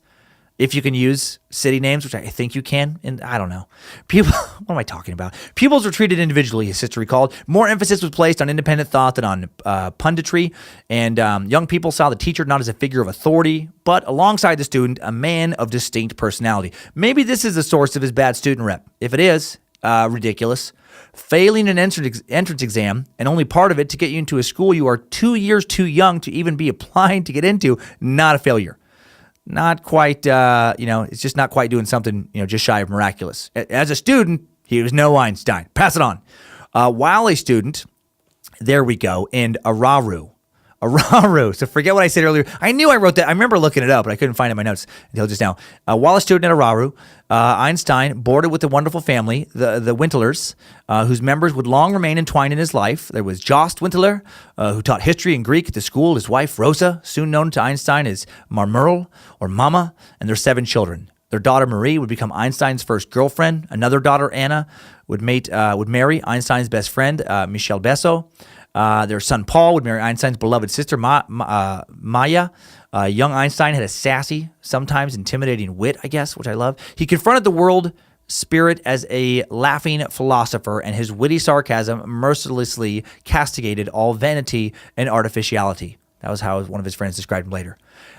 If you can use city names, which I think you can, and I don't know. What am I talking about? Pupils were treated individually, his sister recalled. More emphasis was placed on independent thought than on punditry, and young people saw the teacher not as a figure of authority, but alongside the student, a man of distinct personality. Maybe this is the source of his bad student rep. If it is, ridiculous. Failing an entrance exam, and only part of it to get you into a school you are 2 years too young to even be applying to get into, not a failure. Not quite, it's just not quite doing something, just shy of miraculous. As a student, he was no Einstein. Pass it on. While a student, there we go, in Aarau. So forget what I said earlier. I knew I wrote that. I remember looking it up, but I couldn't find it in my notes until just now. While a student at Aarau, Einstein boarded with a wonderful family, the Wintlers, whose members would long remain entwined in his life. There was Jost Wintler, who taught history and Greek at the school. His wife, Rosa, soon known to Einstein as Marmerl or Mama, and their 7 children. Their daughter Marie would become Einstein's first girlfriend. Another daughter, Anna, would marry Einstein's best friend, Michel Besso. Their son Paul would marry Einstein's beloved sister Maya. Young Einstein had a sassy, sometimes intimidating wit, I guess, which I love. He confronted the world spirit as a laughing philosopher, and his witty sarcasm mercilessly castigated all vanity and artificiality. That was how one of his friends described him later.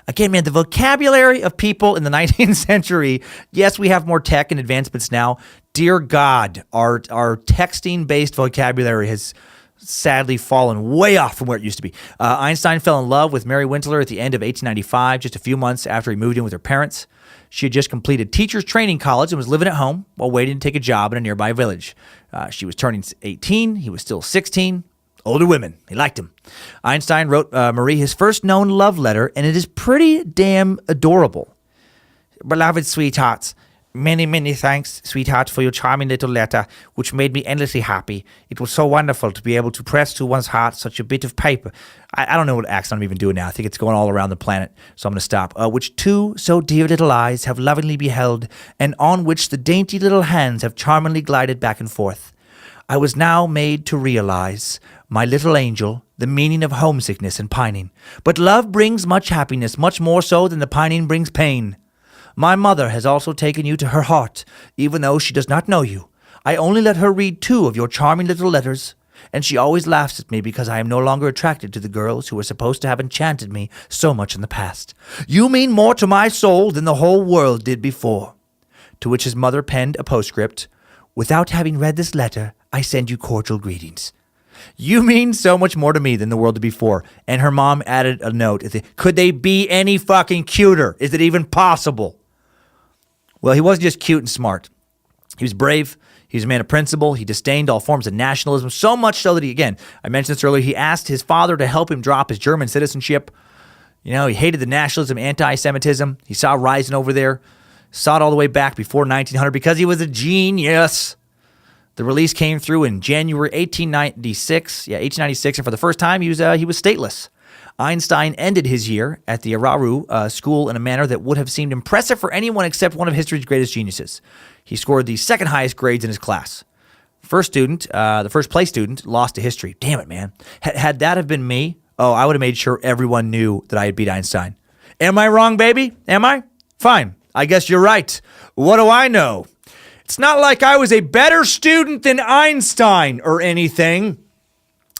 Again, man, the vocabulary of people in the 19th century, yes, we have more tech and advancements now. Dear God, our texting-based vocabulary has sadly fallen way off from where it used to be. Einstein fell in love with Mary Wintler at the end of 1895, just a few months after he moved in with her parents. She had just completed teacher's training college and was living at home while waiting to take a job in a nearby village. She was turning 18. He was still 16. Older women. He liked him. Einstein wrote Marie his first known love letter, and it is pretty damn adorable. Beloved sweethearts, many, many thanks, sweetheart, for your charming little letter, which made me endlessly happy. It was so wonderful to be able to press to one's heart such a bit of paper. I don't know what accent I'm even doing now. I think it's going all around the planet, so I'm going to stop. Which 2 so dear little eyes have lovingly beheld, and on which the dainty little hands have charmingly glided back and forth. I was now made to realize, my little angel, the meaning of homesickness and pining. But love brings much happiness, much more so than the pining brings pain. My mother has also taken you to her heart, even though she does not know you. I only let her read 2 of your charming little letters, and she always laughs at me because I am no longer attracted to the girls who were supposed to have enchanted me so much in the past. You mean more to my soul than the whole world did before. To which his mother penned a postscript, without having read this letter, I send you cordial greetings. You mean so much more to me than the world did before. And her mom added a note. Could they be any fucking cuter? Is it even possible? Well, he wasn't just cute and smart. He was brave. He was a man of principle. He disdained all forms of nationalism, so much so that I mentioned this earlier, he asked his father to help him drop his German citizenship. He hated the nationalism, anti-Semitism. He saw rising over there, saw it all the way back before 1900 because he was a genius. The release came through in January 1896. And for the first time, he was stateless. Einstein ended his year at the Araru school in a manner that would have seemed impressive for anyone except one of history's greatest geniuses. He scored the second highest grades in his class. The first place student, lost to history. Damn it, man. Had that have been me, I would have made sure everyone knew that I had beat Einstein. Am I wrong, baby? Am I? Fine. I guess you're right. What do I know? It's not like I was a better student than Einstein or anything.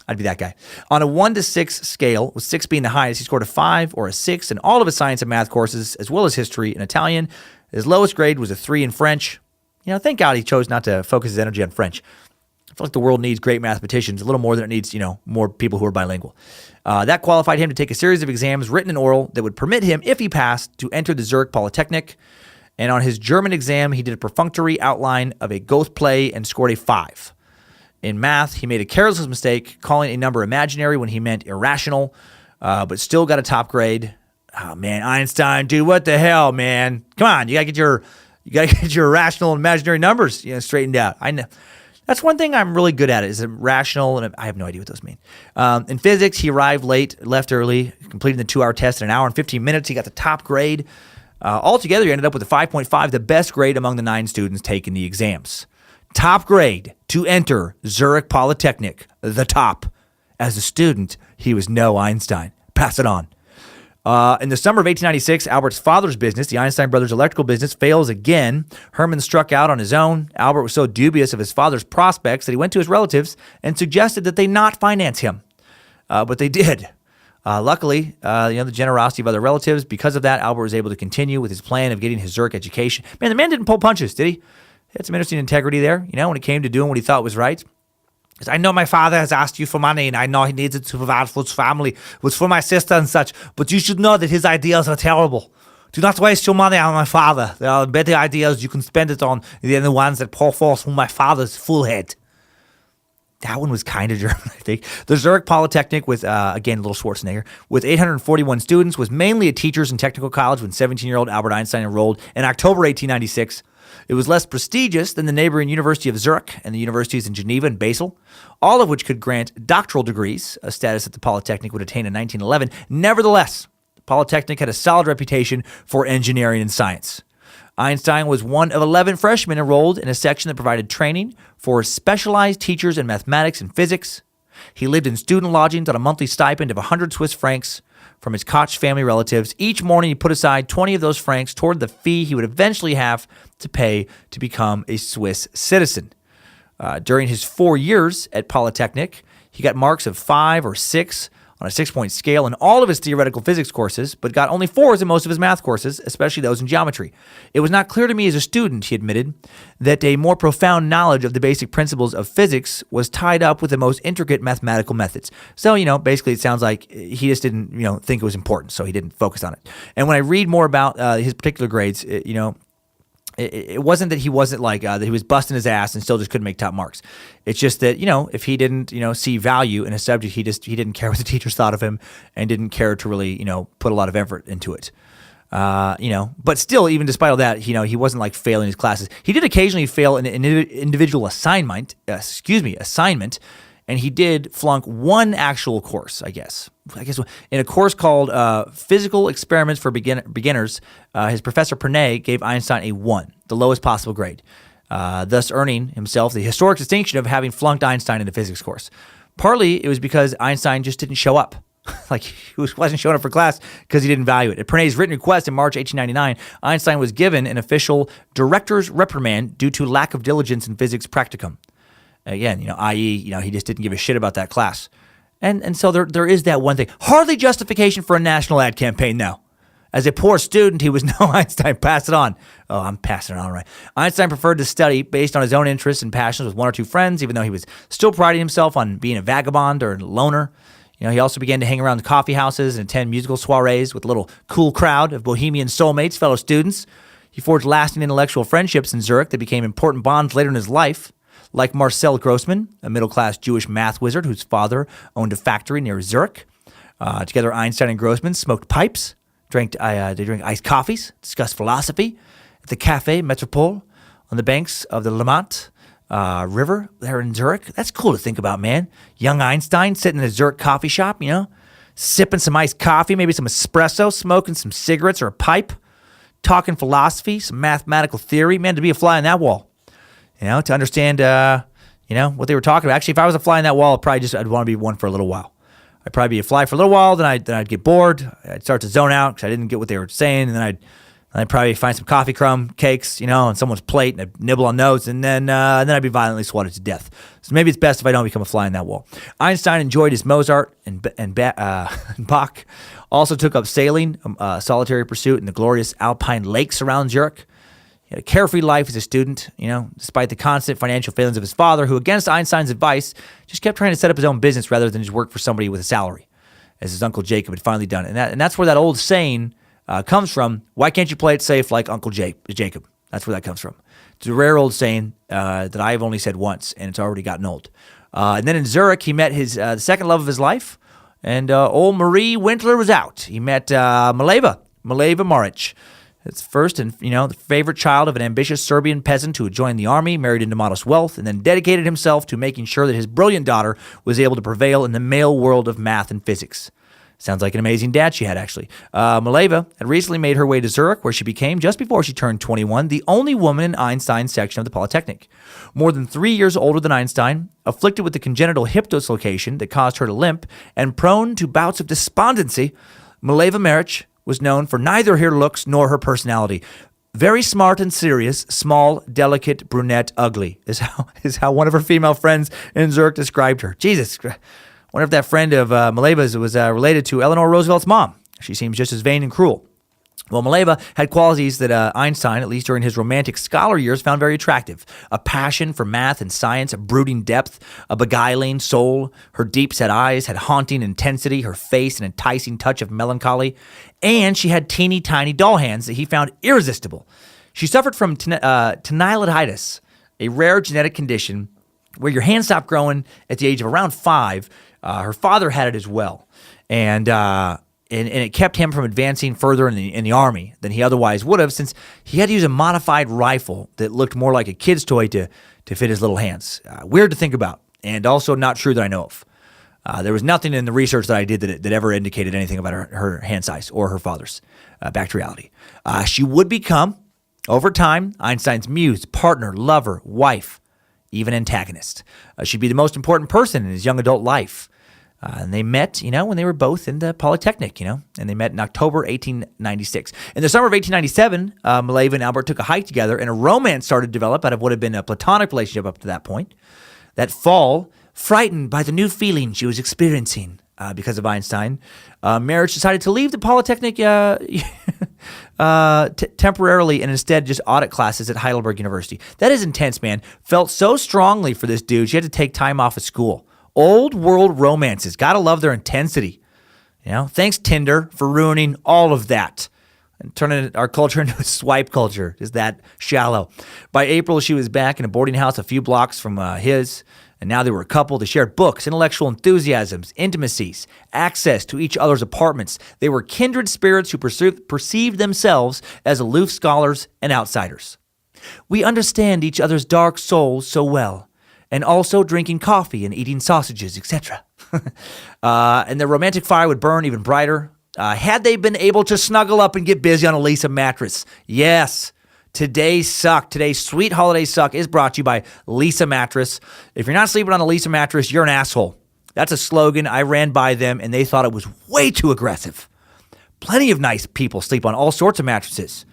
I'd be that guy. On a 1 to 6 scale, with 6 being the highest, he scored a 5 or a 6 in all of his science and math courses, as well as history and Italian. His lowest grade was a 3 in French. Thank God he chose not to focus his energy on French. I feel like the world needs great mathematicians a little more than it needs, more people who are bilingual. That qualified him to take a series of exams, written and oral, that would permit him, if he passed, to enter the Zurich Polytechnic. And on his German exam, he did a perfunctory outline of a Goethe play and scored a 5. In math, he made a careless mistake, calling a number imaginary when he meant irrational, but still got a top grade. Oh, man, Einstein, dude, what the hell, man? Come on, you gotta get your irrational and imaginary numbers, straightened out. I know. That's one thing I'm really good at is rational, and I have no idea what those mean. In physics, he arrived late, left early, completing the 2-hour test in an hour and 15 minutes. He got the top grade. Altogether, he ended up with a 5.5, the best grade among the 9 students taking the exams. Top grade to enter Zurich Polytechnic, the top. As a student, he was no Einstein. Pass it on. In the summer of 1896, Albert's father's business, the Einstein brothers' electrical business, fails again. Hermann struck out on his own. Albert was so dubious of his father's prospects that he went to his relatives and suggested that they not finance him. But they did. Luckily, the generosity of other relatives, because of that, Albert was able to continue with his plan of getting his Zurich education. Man, the man didn't pull punches, did he? He had some interesting integrity there, when it came to doing what he thought was right. I know my father has asked you for money, and I know he needs it to provide for his family. It was for my sister and such, but you should know that his ideas are terrible. Do not waste your money on my father. There are better ideas you can spend it on than the ones that pour forth from my father's full head. That one was kind of German, I think. The Zurich Polytechnic, with, again, little Schwarzenegger, with 841 students, was mainly a teachers and technical college when 17-year-old Albert Einstein enrolled in October 1896. It was less prestigious than the neighboring University of Zurich and the universities in Geneva and Basel, all of which could grant doctoral degrees, a status that the Polytechnic would attain in 1911. Nevertheless, the Polytechnic had a solid reputation for engineering and science. Einstein was one of 11 freshmen enrolled in a section that provided training for specialized teachers in mathematics and physics. He lived in student lodgings on a monthly stipend of 100 Swiss francs from his Koch family relatives. Each morning, he put aside 20 of those francs toward the fee he would eventually have to pay to become a Swiss citizen. During his 4 years at Polytechnic, he got marks of 5 or 6 on a 6-point scale in all of his theoretical physics courses, but got only 4s in most of his math courses, especially those in geometry. It was not clear to me as a student, he admitted, that a more profound knowledge of the basic principles of physics was tied up with the most intricate mathematical methods. So, basically it sounds like he just didn't, think it was important, so he didn't focus on it. And when I read more about his particular grades, it wasn't that he wasn't that he was busting his ass and still just couldn't make top marks. It's just that, if he didn't, see value in a subject, he didn't care what the teachers thought of him and didn't care to really, put a lot of effort into it. But still, even despite all that, he wasn't failing his classes. He did occasionally fail in an individual assignment, and he did flunk one actual course, I guess in a course called Physical Experiments for Beginners, his professor Pernay gave Einstein a 1, the lowest possible grade, thus earning himself the historic distinction of having flunked Einstein in the physics course. Partly, it was because Einstein just didn't show up. He wasn't showing up for class because he didn't value it. At Pernay's written request in March 1899, Einstein was given an official director's reprimand due to lack of diligence in physics practicum. Again, i.e., he just didn't give a shit about that class. And so there is that one thing. Hardly justification for a national ad campaign, though. As a poor student, he was no Einstein. Pass it on. Oh, I'm passing it on, right. Einstein preferred to study based on his own interests and passions with 1 or 2 friends, even though he was still priding himself on being a vagabond or a loner. He also began to hang around the coffee houses and attend musical soirees with a little cool crowd of bohemian soulmates, fellow students. He forged lasting intellectual friendships in Zurich that became important bonds later in his life. Like Marcel Grossman, a middle-class Jewish math wizard whose father owned a factory near Zurich. Together, Einstein and Grossman smoked pipes, they drank iced coffees, discussed philosophy at the Café Métropole on the banks of the Limmat River there in Zurich. That's cool to think about, man. Young Einstein sitting in a Zurich coffee shop, sipping some iced coffee, maybe some espresso, smoking some cigarettes or a pipe, talking philosophy, some mathematical theory. Man, to be a fly on that wall, to understand, what they were talking about. Actually, if I was a fly on that wall, I'd want to be one for a little while. I'd probably be a fly for a little while, then I'd get bored. I'd start to zone out because I didn't get what they were saying, and then I'd probably find some coffee crumb cakes, on someone's plate, and I'd nibble on those, and then I'd be violently swatted to death. So maybe it's best if I don't become a fly on that wall. Einstein enjoyed his Mozart and Bach. Also took up sailing, a solitary pursuit in the glorious alpine lakes around Zurich. He had a carefree life as a student, despite the constant financial failings of his father, who, against Einstein's advice, just kept trying to set up his own business rather than just work for somebody with a salary, as his uncle Jacob had finally done. And that's where that old saying comes from. Why can't you play it safe like Uncle Jacob? That's where that comes from. It's a rare old saying that I've only said once, and it's already gotten old. And then in Zurich, he met his the second love of his life, and old Marie Wintler was out. He met Mileva Maric. It's first and, the favorite child of an ambitious Serbian peasant who had joined the army, married into modest wealth, and then dedicated himself to making sure that his brilliant daughter was able to prevail in the male world of math and physics. Sounds like an amazing dad she had, actually. Mileva had recently made her way to Zurich, where she became, just before she turned 21, the only woman in Einstein's section of the Polytechnic. More than 3 years older than Einstein, afflicted with the congenital hip dislocation that caused her to limp, and prone to bouts of despondency, Mileva Maric was known for neither her looks nor her personality. Very smart and serious, small, delicate, brunette, ugly, is how one of her female friends in Zurich described her. Jesus, I wonder if that friend of Mileva's was related to Eleanor Roosevelt's mom. She seems just as vain and cruel. Well, Mileva had qualities that Einstein, at least during his romantic scholar years, found very attractive. A passion for math and science, a brooding depth, a beguiling soul. Her deep-set eyes had haunting intensity, her face an enticing touch of melancholy, and she had teeny tiny doll hands that he found irresistible. She suffered from tenitis, a rare genetic condition where your hands stop growing at the age of around 5. Her father had it as well, and it kept him from advancing further in the Army than he otherwise would have, since he had to use a modified rifle that looked more like a kid's toy to fit his little hands. Weird to think about, and also not true that I know of. There was nothing in the research that I did that ever indicated anything about her hand size or her father's. Back to reality. She would become, over time, Einstein's muse, partner, lover, wife, even antagonist. She'd be the most important person in his young adult life. And they met, when they were both in the Polytechnic, and they met in October 1896. In the summer of 1897, Mileva and Albert took a hike together, and a romance started to develop out of what had been a platonic relationship up to that point. That fall, frightened by the new feeling she was experiencing because of Einstein, Maric decided to leave the Polytechnic temporarily and instead just audit classes at Heidelberg University. That is intense, man. Felt so strongly for this dude, she had to take time off of school. Old world romances. Gotta love their intensity. Thanks Tinder for ruining all of that and turning our culture into a swipe culture. Is that shallow? By April, she was back in a boarding house a few blocks from his, and now they were a couple. They shared books, intellectual enthusiasms, intimacies, access to each other's apartments. They were kindred spirits who perceived themselves as aloof scholars and outsiders. We understand each other's dark souls so well, and also drinking coffee and eating sausages, etc. And the romantic fire would burn even brighter had they been able to snuggle up and get busy on a Lisa mattress. Yes, today's sweet holiday suck is brought to you by Lisa Mattress. If you're not sleeping on a Lisa mattress, you're an asshole. That's a slogan. I ran by them, and they thought it was way too aggressive. Plenty of nice people sleep on all sorts of mattresses,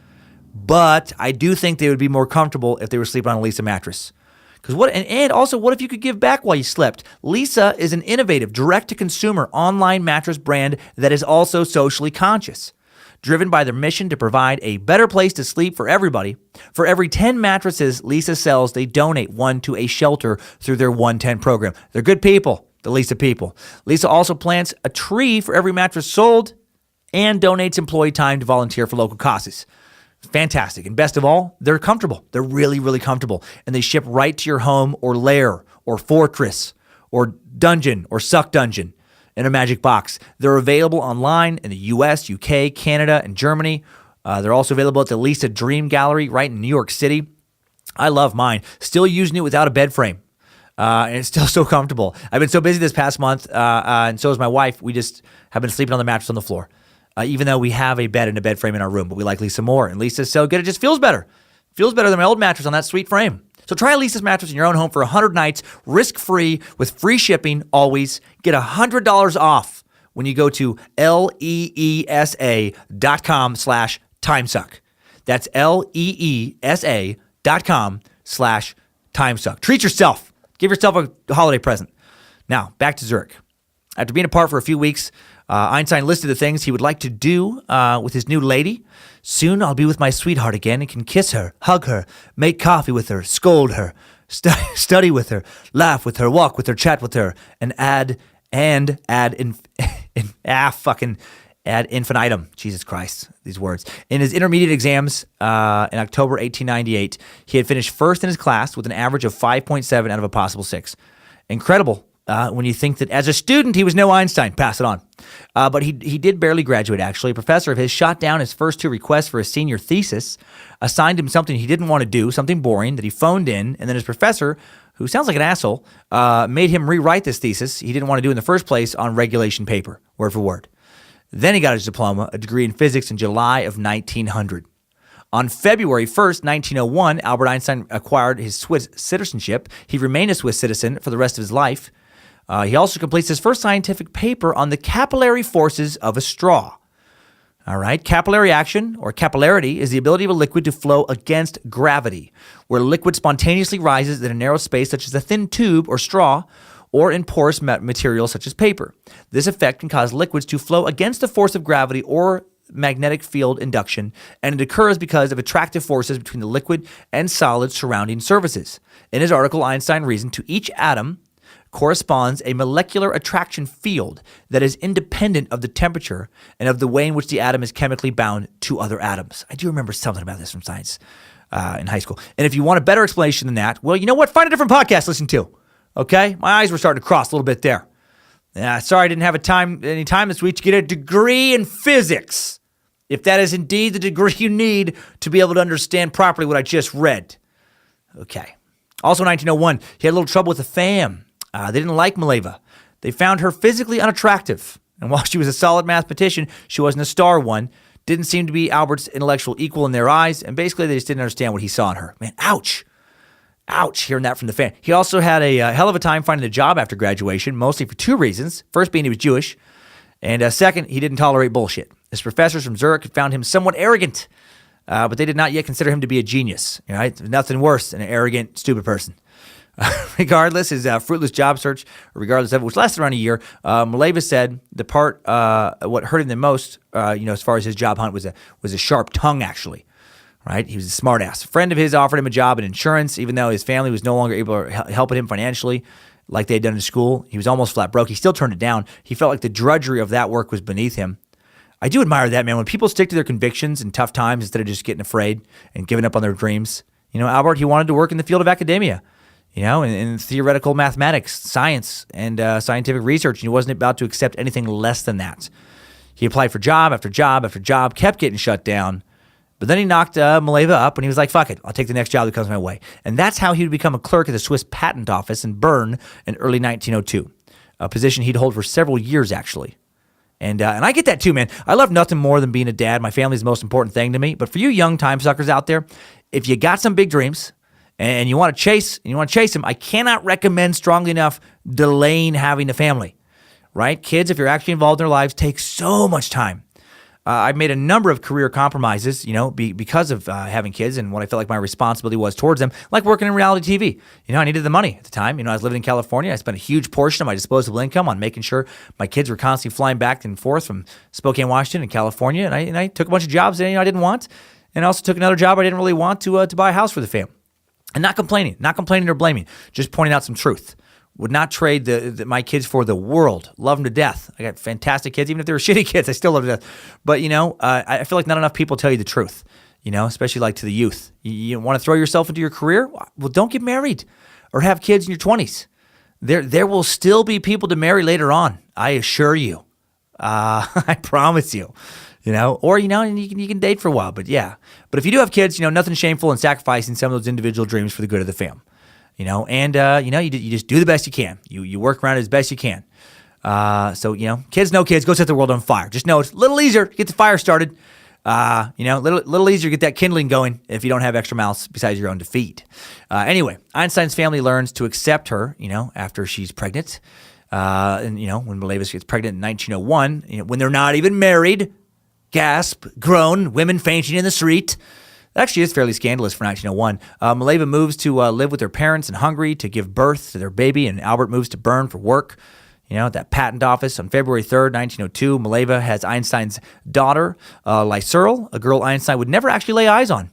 but I do think they would be more comfortable if they were sleeping on a Lisa mattress. And also, what if you could give back while you slept? Lisa is an innovative, direct-to-consumer online mattress brand that is also socially conscious. Driven by their mission to provide a better place to sleep for everybody, for every 10 mattresses Lisa sells, they donate one to a shelter through their 110 program. They're good people, the Lisa people. Lisa also plants a tree for every mattress sold and donates employee time to volunteer for local causes. Fantastic. And best of all, they're comfortable. They're really, really comfortable. And they ship right to your home or lair or fortress or dungeon or suck dungeon in a magic box. They're available online in the US, UK, Canada, and Germany. They're also available at the Lisa Dream Gallery right in New York City. I love mine. Still using it without a bed frame. And it's still so comfortable. I've been so busy this past month, and so is my wife. We just have been sleeping on the mattress on the floor, even though we have a bed and a bed frame in our room. But we like Lisa more, and Lisa's so good it just feels better. Feels better than my old mattress on that sweet frame. So try Lisa's mattress in your own home for 100 nights, risk-free, with free shipping always. Get $100 off when you go to leesa.com/timesuck. That's leesa.com/timesuck. Treat yourself. Give yourself a holiday present. Now, back to Zurich. After being apart for a few weeks, Einstein listed the things he would like to do with his new lady. Soon I'll be with my sweetheart again and can kiss her, hug her, make coffee with her, scold her, study with her, laugh with her, walk with her, chat with her, and add infinitum. Jesus Christ, these words. In his intermediate exams in October 1898, he had finished first in his class with an average of 5.7 out of a possible 6. Incredible. When you think that as a student, he was no Einstein. Pass it on. But he did barely graduate, actually. A professor of his shot down his first 2 requests for his senior thesis, assigned him something he didn't want to do, something boring that he phoned in, and then his professor, who sounds like an asshole, made him rewrite this thesis he didn't want to do in the first place on regulation paper, word for word. Then he got his diploma, a degree in physics, in July of 1900. On February 1st, 1901, Albert Einstein acquired his Swiss citizenship. He remained a Swiss citizen for the rest of his life. He also completes his first scientific paper on the capillary forces of a straw. All right, capillary action, or capillarity, is the ability of a liquid to flow against gravity, where liquid spontaneously rises in a narrow space such as a thin tube or straw, or in porous material such as paper. This effect can cause liquids to flow against the force of gravity or magnetic field induction, and it occurs because of attractive forces between the liquid and solid surrounding surfaces. In his article, Einstein reasoned to each atom corresponds a molecular attraction field that is independent of the temperature and of the way in which the atom is chemically bound to other atoms. I do remember something about this from science in high school. And if you want a better explanation than that, well, you know what? Find a different podcast to listen to. Okay? My eyes were starting to cross a little bit there. Sorry I didn't have any time this week to get a degree in physics, if that is indeed the degree you need to be able to understand properly what I just read. Okay. Also in 1901, he had a little trouble with the fam. They didn't like Mileva. They found her physically unattractive. And while she was a solid mathematician, she wasn't a star one. Didn't seem to be Albert's intellectual equal in their eyes. And basically, they just didn't understand what he saw in her. Man, ouch. Ouch, hearing that from the fan. He also had a hell of a time finding a job after graduation, mostly for 2 reasons. First being he was Jewish. And second, he didn't tolerate bullshit. His professors from Zurich had found him somewhat arrogant. But they did not yet consider him to be a genius. Right? Nothing worse than an arrogant, stupid person. Regardless, his fruitless job search, regardless of it, which lasted around a year, Mileva said the part, what hurt him the most, as far as his job hunt was a sharp tongue, actually. Right? He was a smart ass. A friend of his offered him a job in insurance, even though his family was no longer able to help him financially like they had done in school. He was almost flat broke. He still turned it down. He felt like the drudgery of that work was beneath him. I do admire that, man. When people stick to their convictions in tough times instead of just getting afraid and giving up on their dreams. Albert, he wanted to work in the field of academia. In theoretical mathematics, science, and scientific research, and he wasn't about to accept anything less than that. He applied for job after job after job, kept getting shut down, but then he knocked Mileva up, and he was like, fuck it, I'll take the next job that comes my way. And that's how he would become a clerk at the Swiss Patent Office in Bern in early 1902, a position he'd hold for several years, actually. And I get that too, man. I love nothing more than being a dad. My family's the most important thing to me. But for you young time suckers out there, if you got some big dreams, and you want to chase them, I cannot recommend strongly enough delaying having a family, right? Kids, if you're actually involved in their lives, take so much time. I've made a number of career compromises, because of having kids and what I felt like my responsibility was towards them, like working in reality TV. I needed the money at the time. I was living in California. I spent a huge portion of my disposable income on making sure my kids were constantly flying back and forth from Spokane, Washington, and California. And I took a bunch of jobs that I didn't want, and I also took another job I didn't really want to buy a house for the family. And not complaining or blaming, just pointing out some truth. Would not trade my kids for the world. Love them to death. I got fantastic kids. Even if they were shitty kids, I still love them to death. But, I feel like not enough people tell you the truth, especially like to the youth. You want to throw yourself into your career? Well, don't get married or have kids in your 20s. There will still be people to marry later on. I assure you. I promise you. And you can date for a while, but yeah. But if you do have kids, nothing shameful in sacrificing some of those individual dreams for the good of the fam. and you just do the best you can. You work around it as best you can. So kids, no kids, go set the world on fire. Just know it's a little easier to get the fire started. Little easier to get that kindling going if you don't have extra mouths besides your own to feed. Anyway, Einstein's family learns to accept her, after she's pregnant. When Maleva gets pregnant in 1901, when they're not even married, gasp, groan, women fainting in the street. That actually is fairly scandalous for 1901. Maleva moves to live with her parents in Hungary to give birth to their baby, and Albert moves to Bern for work. At that patent office on February 3rd, 1902, Maleva has Einstein's daughter, Lyserl, a girl Einstein would never actually lay eyes on.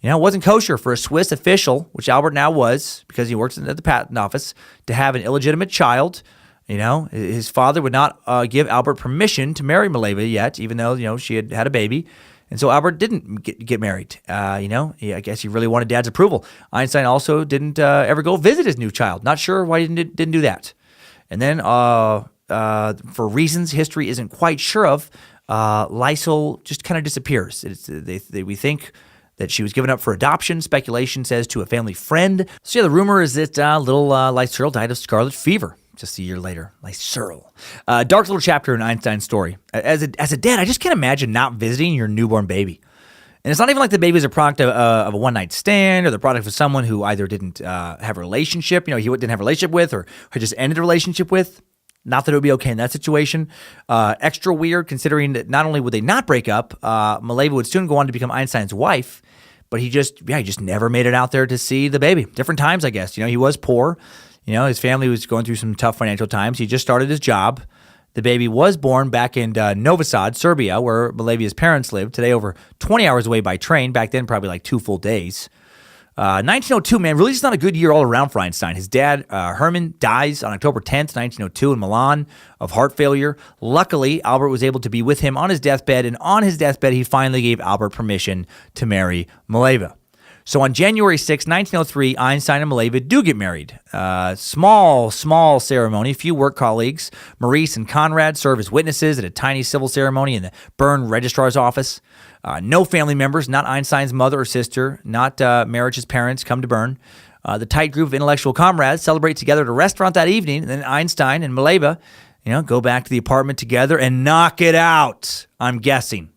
It wasn't kosher for a Swiss official, which Albert now was because he works at the patent office, to have an illegitimate child. His father would not give Albert permission to marry Maleva yet, even though, she had a baby. And so Albert didn't get married. I guess he really wanted Dad's approval. Einstein also didn't ever go visit his new child. Not sure why he didn't do that. And then, for reasons history isn't quite sure of, Lyserl just kind of disappears. We think that she was given up for adoption. Speculation says to a family friend. So the rumor is that little Lyserl died of scarlet fever just a year later. Lyserl. Dark little chapter in Einstein's story. As a dad, I just can't imagine not visiting your newborn baby. And it's not even like the baby is a product of a one-night stand or the product of someone who either didn't have a relationship, he didn't have a relationship with, or just ended a relationship with. Not that it would be okay in that situation. Extra weird considering that not only would they not break up, Maleva would soon go on to become Einstein's wife, but he just never made it out there to see the baby. Different times, I guess. He was poor. His family was going through some tough financial times. He just started his job. The baby was born back in Novi Sad, Serbia, where Malevia's parents lived, today over 20 hours away by train. Back then, probably like 2 full days. 1902, man, really just not a good year all around for Einstein. His dad, Hermann, dies on October 10th, 1902 in Milan of heart failure. Luckily, Albert was able to be with him on his deathbed, and on his deathbed, he finally gave Albert permission to marry Maleva. So on January 6, 1903, Einstein and Maleva do get married. Small ceremony. Few work colleagues, Maurice and Conrad, serve as witnesses at a tiny civil ceremony in the Bern registrar's office. No family members, not Einstein's mother or sister, not Marriage's parents, come to Bern. The tight group of intellectual comrades celebrate together at a restaurant that evening, and then Einstein and Maleva, go back to the apartment together and knock it out, I'm guessing.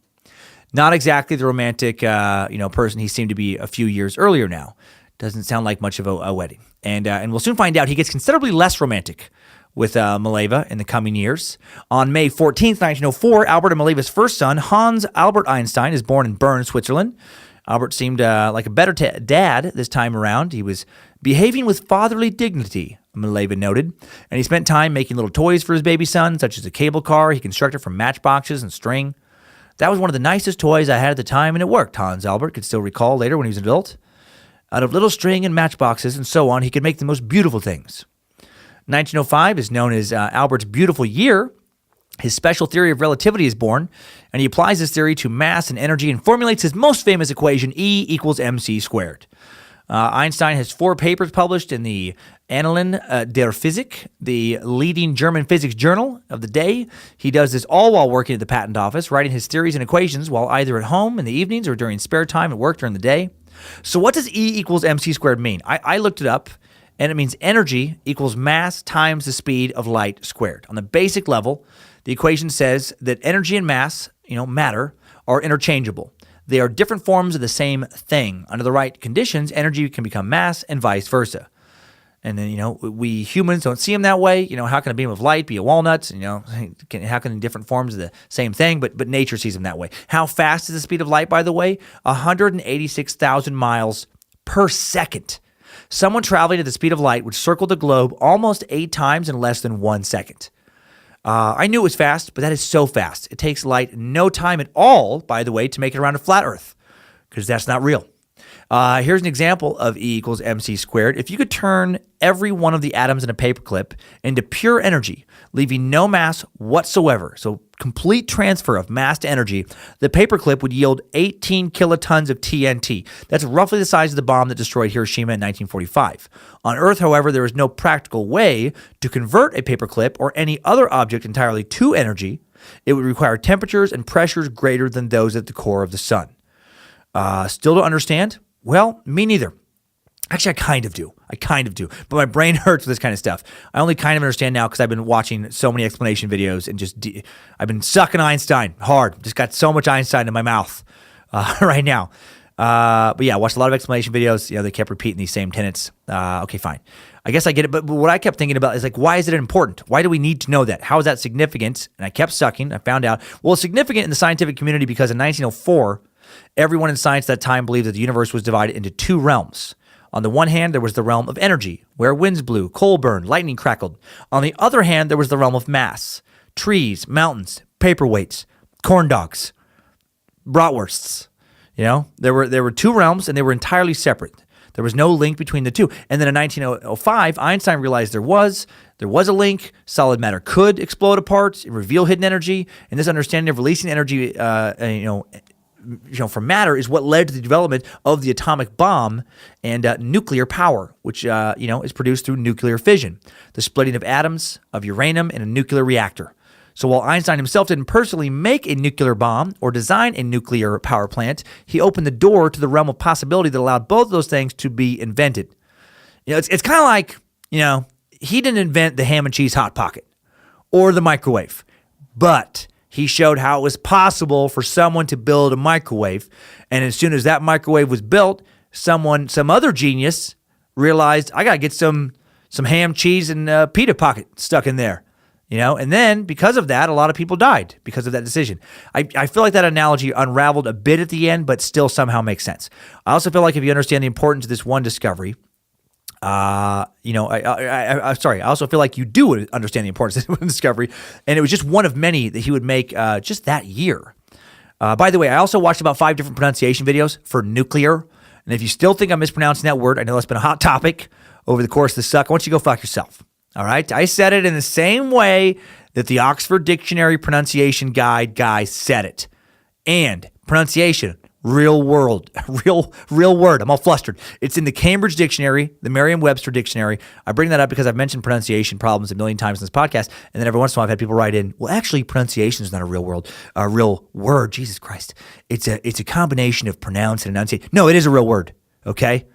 Not exactly the romantic, person he seemed to be a few years earlier now. Doesn't sound like much of a wedding. And we'll soon find out he gets considerably less romantic with Maleva in the coming years. On May 14th, 1904, Albert and Maleva's first son, Hans Albert Einstein, is born in Bern, Switzerland. Albert seemed like a better dad this time around. He was behaving with fatherly dignity, Maleva noted, and he spent time making little toys for his baby son, such as a cable car he constructed from matchboxes and string. That was one of the nicest toys I had at the time, and it worked, Hans Albert could still recall later when he was an adult. Out of little string and matchboxes and so on, he could make the most beautiful things. 1905 is known as Albert's beautiful year. His special theory of relativity is born, and he applies this theory to mass and energy and formulates his most famous equation, E equals mc squared. Einstein has 4 papers published in the Annalen der Physik, the leading German physics journal of the day. He does this all while working at the patent office, writing his theories and equations while either at home in the evenings or during spare time at work during the day. So what does E equals mc squared mean? I looked it up, and it means energy equals mass times the speed of light squared. On the basic level, the equation says that energy and mass, matter, are interchangeable. They are different forms of the same thing. Under the right conditions, energy can become mass and vice versa. And then, we humans don't see them that way. How can a beam of light be a walnut? How can different forms of the same thing? But nature sees them that way. How fast is the speed of light, by the way? 186,000 miles per second. Someone traveling at the speed of light would circle the globe almost 8 times in less than 1 second. I knew it was fast, but that is so fast. It takes light no time at all, by the way, to make it around a flat Earth, because that's not real. Here's an example of E equals mc squared. If you could turn every one of the atoms in a paperclip into pure energy, leaving no mass whatsoever, so complete transfer of mass to energy, the paperclip would yield 18 kilotons of TNT. That's roughly the size of the bomb that destroyed Hiroshima in 1945. On Earth, however, there is no practical way to convert a paperclip or any other object entirely to energy. It would require temperatures and pressures greater than those at the core of the sun. Still to understand? Well, me neither. Actually, I kind of do. But my brain hurts with this kind of stuff. I only kind of understand now because I've been watching so many explanation videos and I've been sucking Einstein hard. Just got so much Einstein in my mouth right now. But yeah, I watched a lot of explanation videos. They kept repeating these same tenets. Okay, fine. I guess I get it. But what I kept thinking about is like, why is it important? Why do we need to know that? How is that significant? And I kept sucking. I found out, well, it's significant in the scientific community because in 1904, everyone in science at that time believed that the universe was divided into two realms. On the one hand, there was the realm of energy, where winds blew, coal burned, lightning crackled. On the other hand, there was the realm of mass, trees, mountains, paperweights, corn dogs, bratwursts. There were two realms, and they were entirely separate. There was no link between the two. And then in 1905, Einstein realized there was a link. Solid matter could explode apart and reveal hidden energy. And this understanding of releasing energy, from matter is what led to the development of the atomic bomb and nuclear power, which is produced through nuclear fission, the splitting of atoms of uranium in a nuclear reactor. So while Einstein himself didn't personally make a nuclear bomb or design a nuclear power plant, he opened the door to the realm of possibility that allowed both of those things to be invented. It's kind of like, he didn't invent the ham and cheese Hot Pocket or the microwave, but he showed how it was possible for someone to build a microwave. And as soon as that microwave was built, some other genius realized, I got to get some ham, cheese, and pita pocket stuck in there. And then because of that, a lot of people died because of that decision. I feel like that analogy unraveled a bit at the end, but still somehow makes sense. I also feel like if you understand the importance of this one discovery, I also feel like you do understand the importance of this discovery, and it was just one of many that he would make just that year. By the way, I also watched about 5 different pronunciation videos for nuclear, and if you still think I'm mispronouncing that word, I know that's been a hot topic over the course of the suck. I want you to go fuck yourself. All right? I said it in the same way that the Oxford Dictionary Pronunciation Guide guy said it. And pronunciation, real word. I'm all flustered. It's in the Cambridge Dictionary, the Merriam-Webster Dictionary. I bring that up because I've mentioned pronunciation problems a million times in this podcast, and then every once in a while I've had people write in, well, actually, pronunciation is not a real word. Jesus Christ. It's a combination of pronounce and enunciate. No, it is a real word, okay?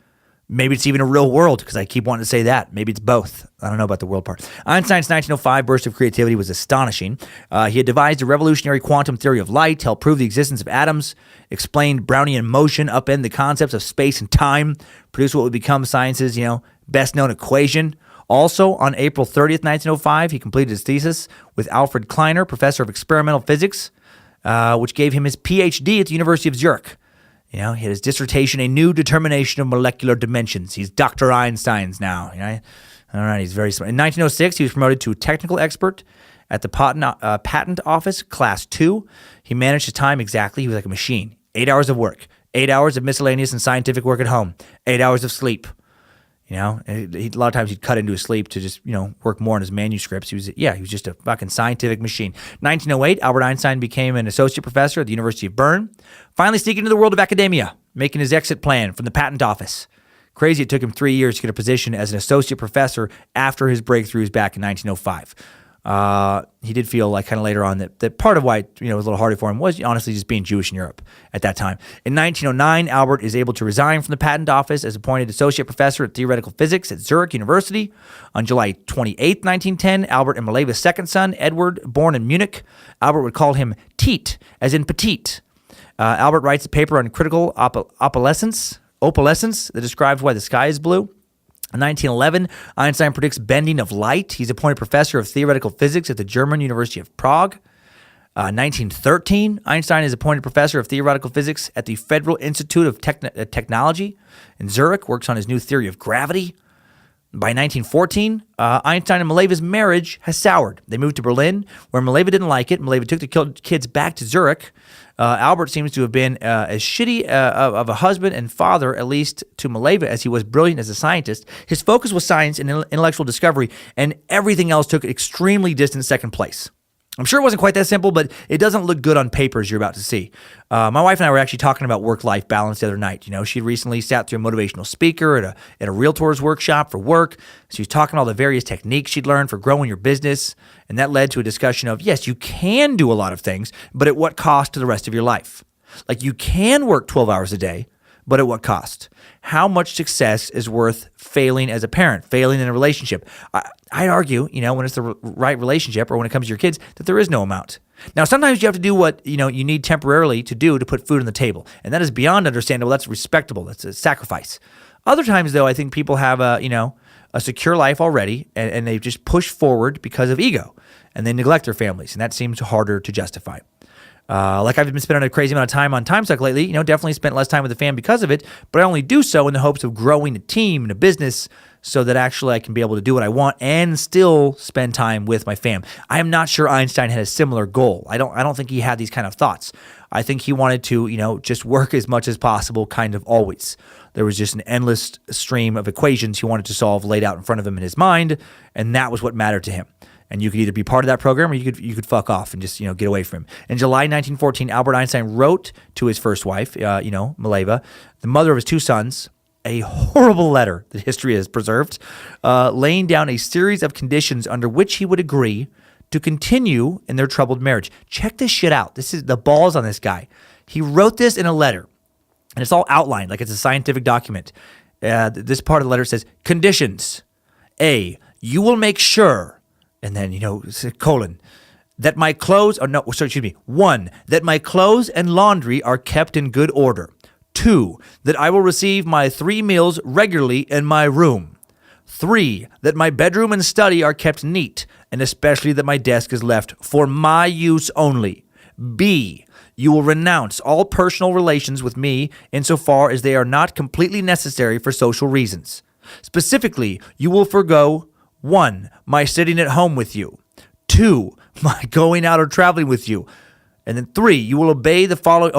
Maybe it's even a real world because I keep wanting to say that. Maybe it's both. I don't know about the world part. Einstein's 1905 burst of creativity was astonishing. He had devised a revolutionary quantum theory of light, helped prove the existence of atoms, explained Brownian motion, upended the concepts of space and time, produced what would become science's, best known equation. Also, on April 30th, 1905, he completed his thesis with Alfred Kleiner, professor of experimental physics, which gave him his PhD at the University of Zurich. He had his dissertation, A New Determination of Molecular Dimensions. He's Dr. Einstein's now. All right, he's very smart. In 1906, he was promoted to technical expert at the patent office, class 2. He managed his time exactly. He was like a machine. 8 hours of work, 8 hours of miscellaneous and scientific work at home, 8 hours of sleep. A lot of times he'd cut into his sleep to just, work more on his manuscripts. He was just a fucking scientific machine. 1908, Albert Einstein became an associate professor at the University of Bern, finally sneaking into the world of academia, making his exit plan from the patent office. Crazy it took him 3 years to get a position as an associate professor after his breakthroughs back in 1905. He did feel like kind of later on that part of why it was a little harder for him was honestly just being Jewish in Europe at that time. In 1909, Albert is able to resign from the patent office as appointed associate professor at theoretical physics at Zurich University. On July 28, 1910, Albert and Maleva's second son, Edward, born in Munich. Albert would call him Tiet, as in petite. Albert writes a paper on critical opalescence that describes why the sky is blue. In 1911, Einstein predicts bending of light. He's appointed professor of theoretical physics at the German University of Prague. 1913, Einstein is appointed professor of theoretical physics at the Federal Institute of Technology in Zurich, works on his new theory of gravity. By 1914, Einstein and Maleva's marriage has soured. They moved to Berlin, where Maleva didn't like it. Maleva took the kids back to Zurich. Albert seems to have been as shitty of a husband and father, at least to Maleva, as he was brilliant as a scientist. His focus was science and intellectual discovery, and everything else took extremely distant second place. I'm sure it wasn't quite that simple, but it doesn't look good on paper, as you're about to see. My wife and I were actually talking about work-life balance the other night. She recently sat through a motivational speaker at a realtor's workshop for work. She was talking all the various techniques she'd learned for growing your business, and that led to a discussion of, yes, you can do a lot of things, but at what cost to the rest of your life? Like, you can work 12 hours a day, but at what cost? How much success is worth failing as a parent, failing in a relationship? I'd argue, when it's the right relationship or when it comes to your kids, that there is no amount. Now, sometimes you have to do what, you need temporarily to do to put food on the table. And that is beyond understandable. That's respectable. That's a sacrifice. Other times, though, I think people have a secure life already and they just push forward because of ego and they neglect their families. And that seems harder to justify. Like I've been spending a crazy amount of time on Timesuck lately, definitely spent less time with the fam because of it, but I only do so in the hopes of growing a team and a business so that actually I can be able to do what I want and still spend time with my fam. I am not sure Einstein had a similar goal. I don't think he had these kind of thoughts. I think he wanted to, just work as much as possible, kind of always. There was just an endless stream of equations he wanted to solve laid out in front of him in his mind, and that was what mattered to him. And you could either be part of that program or you could fuck off and just, get away from him. In July 1914, Albert Einstein wrote to his first wife, Mileva, the mother of his two sons, a horrible letter that history has preserved, laying down a series of conditions under which he would agree to continue in their troubled marriage. Check this shit out. This is the balls on this guy. He wrote this in a letter, and it's all outlined like it's a scientific document. This part of the letter says, conditions. A, you will make sure, and then, colon, that my clothes, one, that my clothes and laundry are kept in good order. 2, that I will receive my 3 meals regularly in my room. 3, that my bedroom and study are kept neat, and especially that my desk is left for my use only. B, you will renounce all personal relations with me insofar as they are not completely necessary for social reasons. Specifically, you will forgo 1, my sitting at home with you. 2, my going out or traveling with you. And then 3, you will obey the following,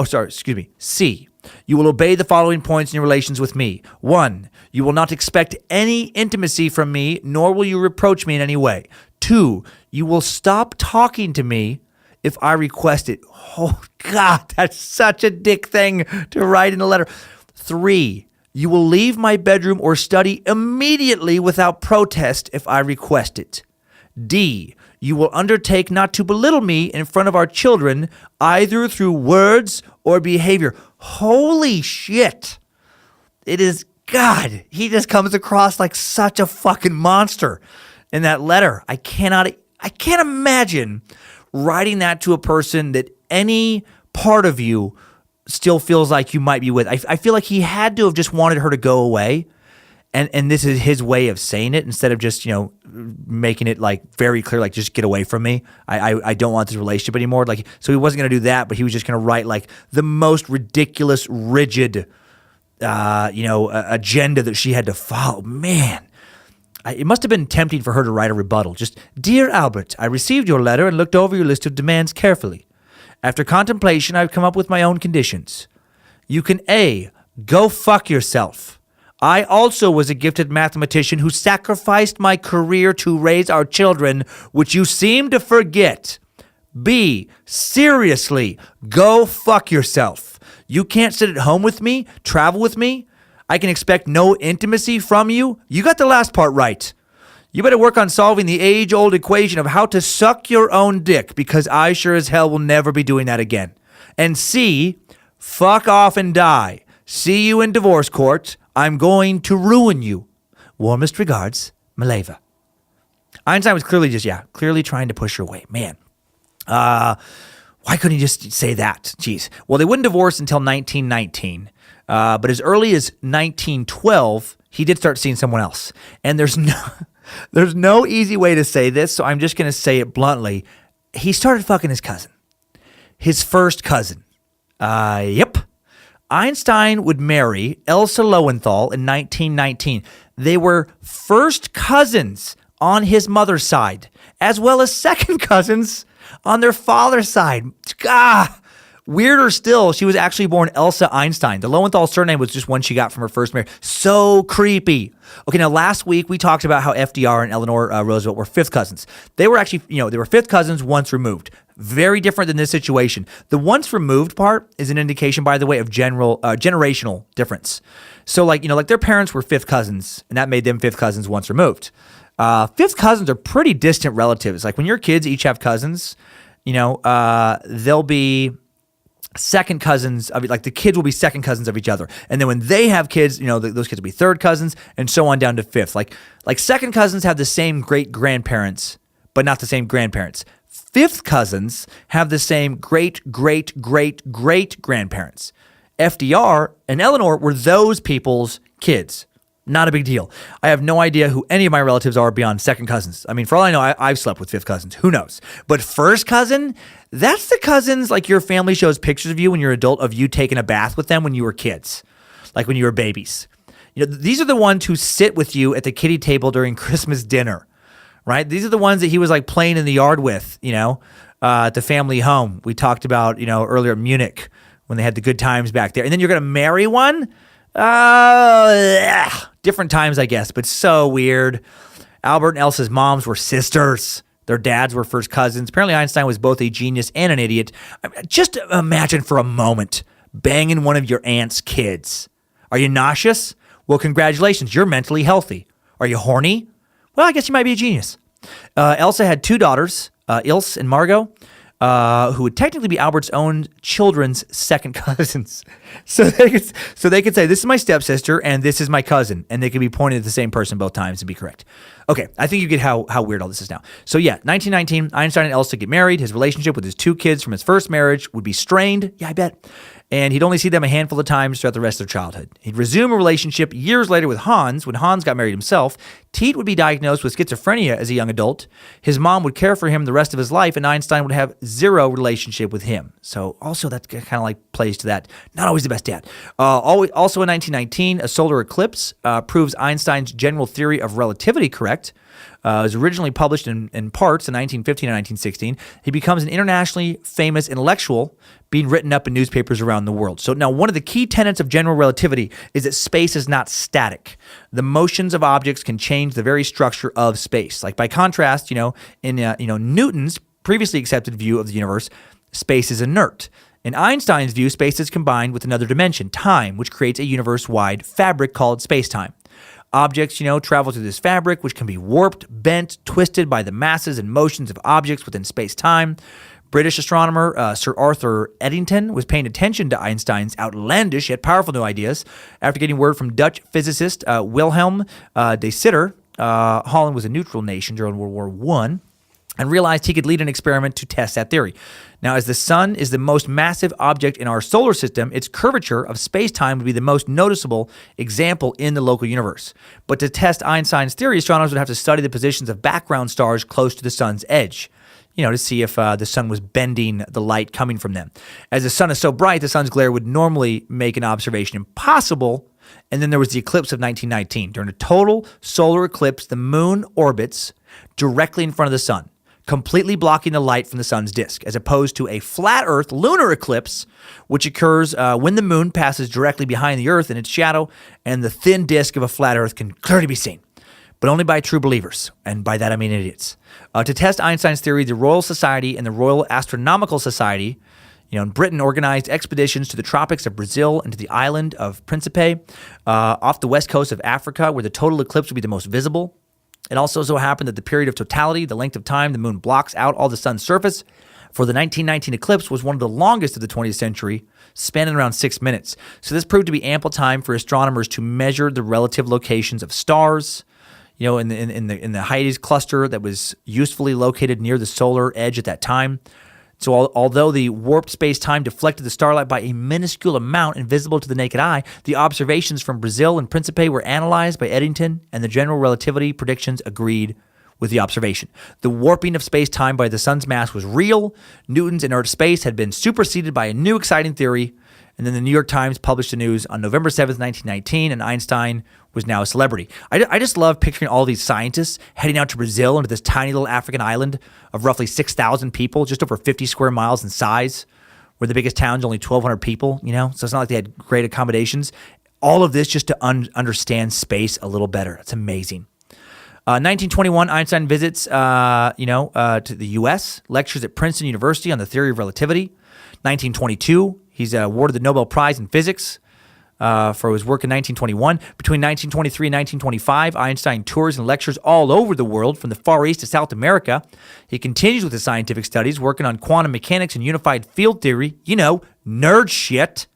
C, you will obey the following points in your relations with me. 1, you will not expect any intimacy from me, nor will you reproach me in any way. 2, you will stop talking to me if I request it. Oh, God, that's such a dick thing to write in a letter. 3, you will leave my bedroom or study immediately without protest if I request it. D, you will undertake not to belittle me in front of our children, either through words or behavior. Holy shit. It is God. He just comes across like such a fucking monster in that letter. I can't imagine writing that to a person that any part of you still feels like you might be with. I feel like he had to have just wanted her to go away. And this is his way of saying it instead of just, making it like very clear, like just get away from me. I don't want this relationship anymore. Like, so he wasn't going to do that, but he was just going to write like the most ridiculous, rigid, agenda that she had to follow. Man, it must have been tempting for her to write a rebuttal. Just, Dear Albert, I received your letter and looked over your list of demands carefully. After contemplation, I've come up with my own conditions. You can A, go fuck yourself. I also was a gifted mathematician who sacrificed my career to raise our children, which you seem to forget. B, seriously, go fuck yourself. You can't sit at home with me, travel with me. I can expect no intimacy from you. You got the last part right. You better work on solving the age-old equation of how to suck your own dick, because I sure as hell will never be doing that again. And C, fuck off and die. See you in divorce court. I'm going to ruin you. Warmest regards, Mileva. Einstein was clearly trying to push her away. Man, why couldn't he just say that? Jeez. Well, they wouldn't divorce until 1919, but as early as 1912, he did start seeing someone else. And there's no easy way to say this, so I'm just going to say it bluntly. He started fucking his cousin. His first cousin. Yep. Einstein would marry Elsa Lowenthal in 1919. They were first cousins on his mother's side, as well as second cousins on their father's side. Weirder still, she was actually born Elsa Einstein. The Lowenthal surname was just one she got from her first marriage. So creepy. Okay, now last week we talked about how FDR and Eleanor Roosevelt were fifth cousins. They were actually, they were fifth cousins once removed. Very different than this situation. The once removed part is an indication, by the way, of generational difference. So like their parents were fifth cousins, and that made them fifth cousins once removed. Fifth cousins are pretty distant relatives. Like when your kids each have cousins, they'll be second cousins of, like, the kids will be second cousins of each other. And then when they have kids, those kids will be third cousins and so on down to fifth. Like second cousins have the same great grandparents, but not the same grandparents. Fifth cousins have the same great, great, great, great grandparents. FDR and Eleanor were those people's kids. Not a big deal. I have no idea who any of my relatives are beyond second cousins. I mean, for all I know, I've slept with fifth cousins. Who knows? But first cousin, that's the cousins, like your family shows pictures of you when you're an adult, of you taking a bath with them when you were kids, like when you were babies. These are the ones who sit with you at the kiddie table during Christmas dinner, right? These are the ones that he was like playing in the yard with, at the family home. We talked about, earlier in Munich when they had the good times back there. And then you're going to marry one? Different times, I guess, but so weird. Albert and Elsa's moms were sisters. Their dads were first cousins. Apparently, Einstein was both a genius and an idiot. Just imagine for a moment banging one of your aunt's kids. Are you nauseous? Well, congratulations. You're mentally healthy. Are you horny? Well, I guess you might be a genius. Elsa had two daughters, Ilse and Margot, who would technically be Albert's own children's second cousins. So they could say, this is my stepsister and this is my cousin. And they could be pointed at the same person both times and be correct. Okay, I think you get how weird all this is now. So yeah, 1919, Einstein and Elsa get married. His relationship with his two kids from his first marriage would be strained. Yeah, I bet. And he'd only see them a handful of times throughout the rest of their childhood. He'd resume a relationship years later with Hans. When Hans got married himself, Tiet would be diagnosed with schizophrenia as a young adult. His mom would care for him the rest of his life, and Einstein would have zero relationship with him. So also that kind of like plays to that. Not always the best dad. Also in 1919, a solar eclipse proves Einstein's general theory of relativity correct. It was originally published in parts in 1915 and 1916. He becomes an internationally famous intellectual, being written up in newspapers around the world. So now one of the key tenets of general relativity is that space is not static. The motions of objects can change the very structure of space. Like by contrast, in Newton's previously accepted view of the universe, space is inert. In Einstein's view, space is combined with another dimension, time, which creates a universe-wide fabric called space-time. Objects, travel through this fabric, which can be warped, bent, twisted by the masses and motions of objects within space-time. British astronomer Sir Arthur Eddington was paying attention to Einstein's outlandish yet powerful new ideas after getting word from Dutch physicist Wilhelm de Sitter. Holland was a neutral nation during World War I, and realized he could lead an experiment to test that theory. Now, as the sun is the most massive object in our solar system, its curvature of space-time would be the most noticeable example in the local universe. But to test Einstein's theory, astronomers would have to study the positions of background stars close to the sun's edge, to see if the sun was bending the light coming from them. As the sun is so bright, the sun's glare would normally make an observation impossible. And then there was the eclipse of 1919. During a total solar eclipse, the moon orbits directly in front of the sun, completely blocking the light from the sun's disk, as opposed to a flat Earth lunar eclipse, which occurs when the moon passes directly behind the Earth in its shadow, and the thin disk of a flat Earth can clearly be seen, but only by true believers, and by that I mean idiots. To test Einstein's theory, the Royal Society and the Royal Astronomical Society, in Britain, organized expeditions to the tropics of Brazil and to the island of Principe, off the west coast of Africa, where the total eclipse would be the most visible. It also so happened that the period of totality, the length of time the moon blocks out all the sun's surface, for the 1919 eclipse was one of the longest of the 20th century, spanning around 6 minutes. So this proved to be ample time for astronomers to measure the relative locations of stars, in the Hyades cluster that was usefully located near the solar edge at that time. So although the warped space-time deflected the starlight by a minuscule amount invisible to the naked eye, the observations from Brazil and Principe were analyzed by Eddington, and the general relativity predictions agreed with the observation. The warping of space-time by the sun's mass was real. Newton's inert space had been superseded by a new exciting theory, and then the New York Times published the news on November 7th, 1919, and Einstein was now a celebrity. I just love picturing all these scientists heading out to Brazil, into this tiny little African island of roughly 6,000 people, just over 50 square miles in size, where the biggest town's only 1,200 people, So it's not like they had great accommodations. All of this just to understand space a little better. It's amazing. 1921, Einstein visits, to the U.S., lectures at Princeton University on the theory of relativity. 1922, he's awarded the Nobel Prize in physics. for his work in 1921. Between 1923 and 1925, Einstein tours and lectures all over the world, from the Far East to South America. He continues with his scientific studies, working on quantum mechanics and unified field theory. Nerd shit.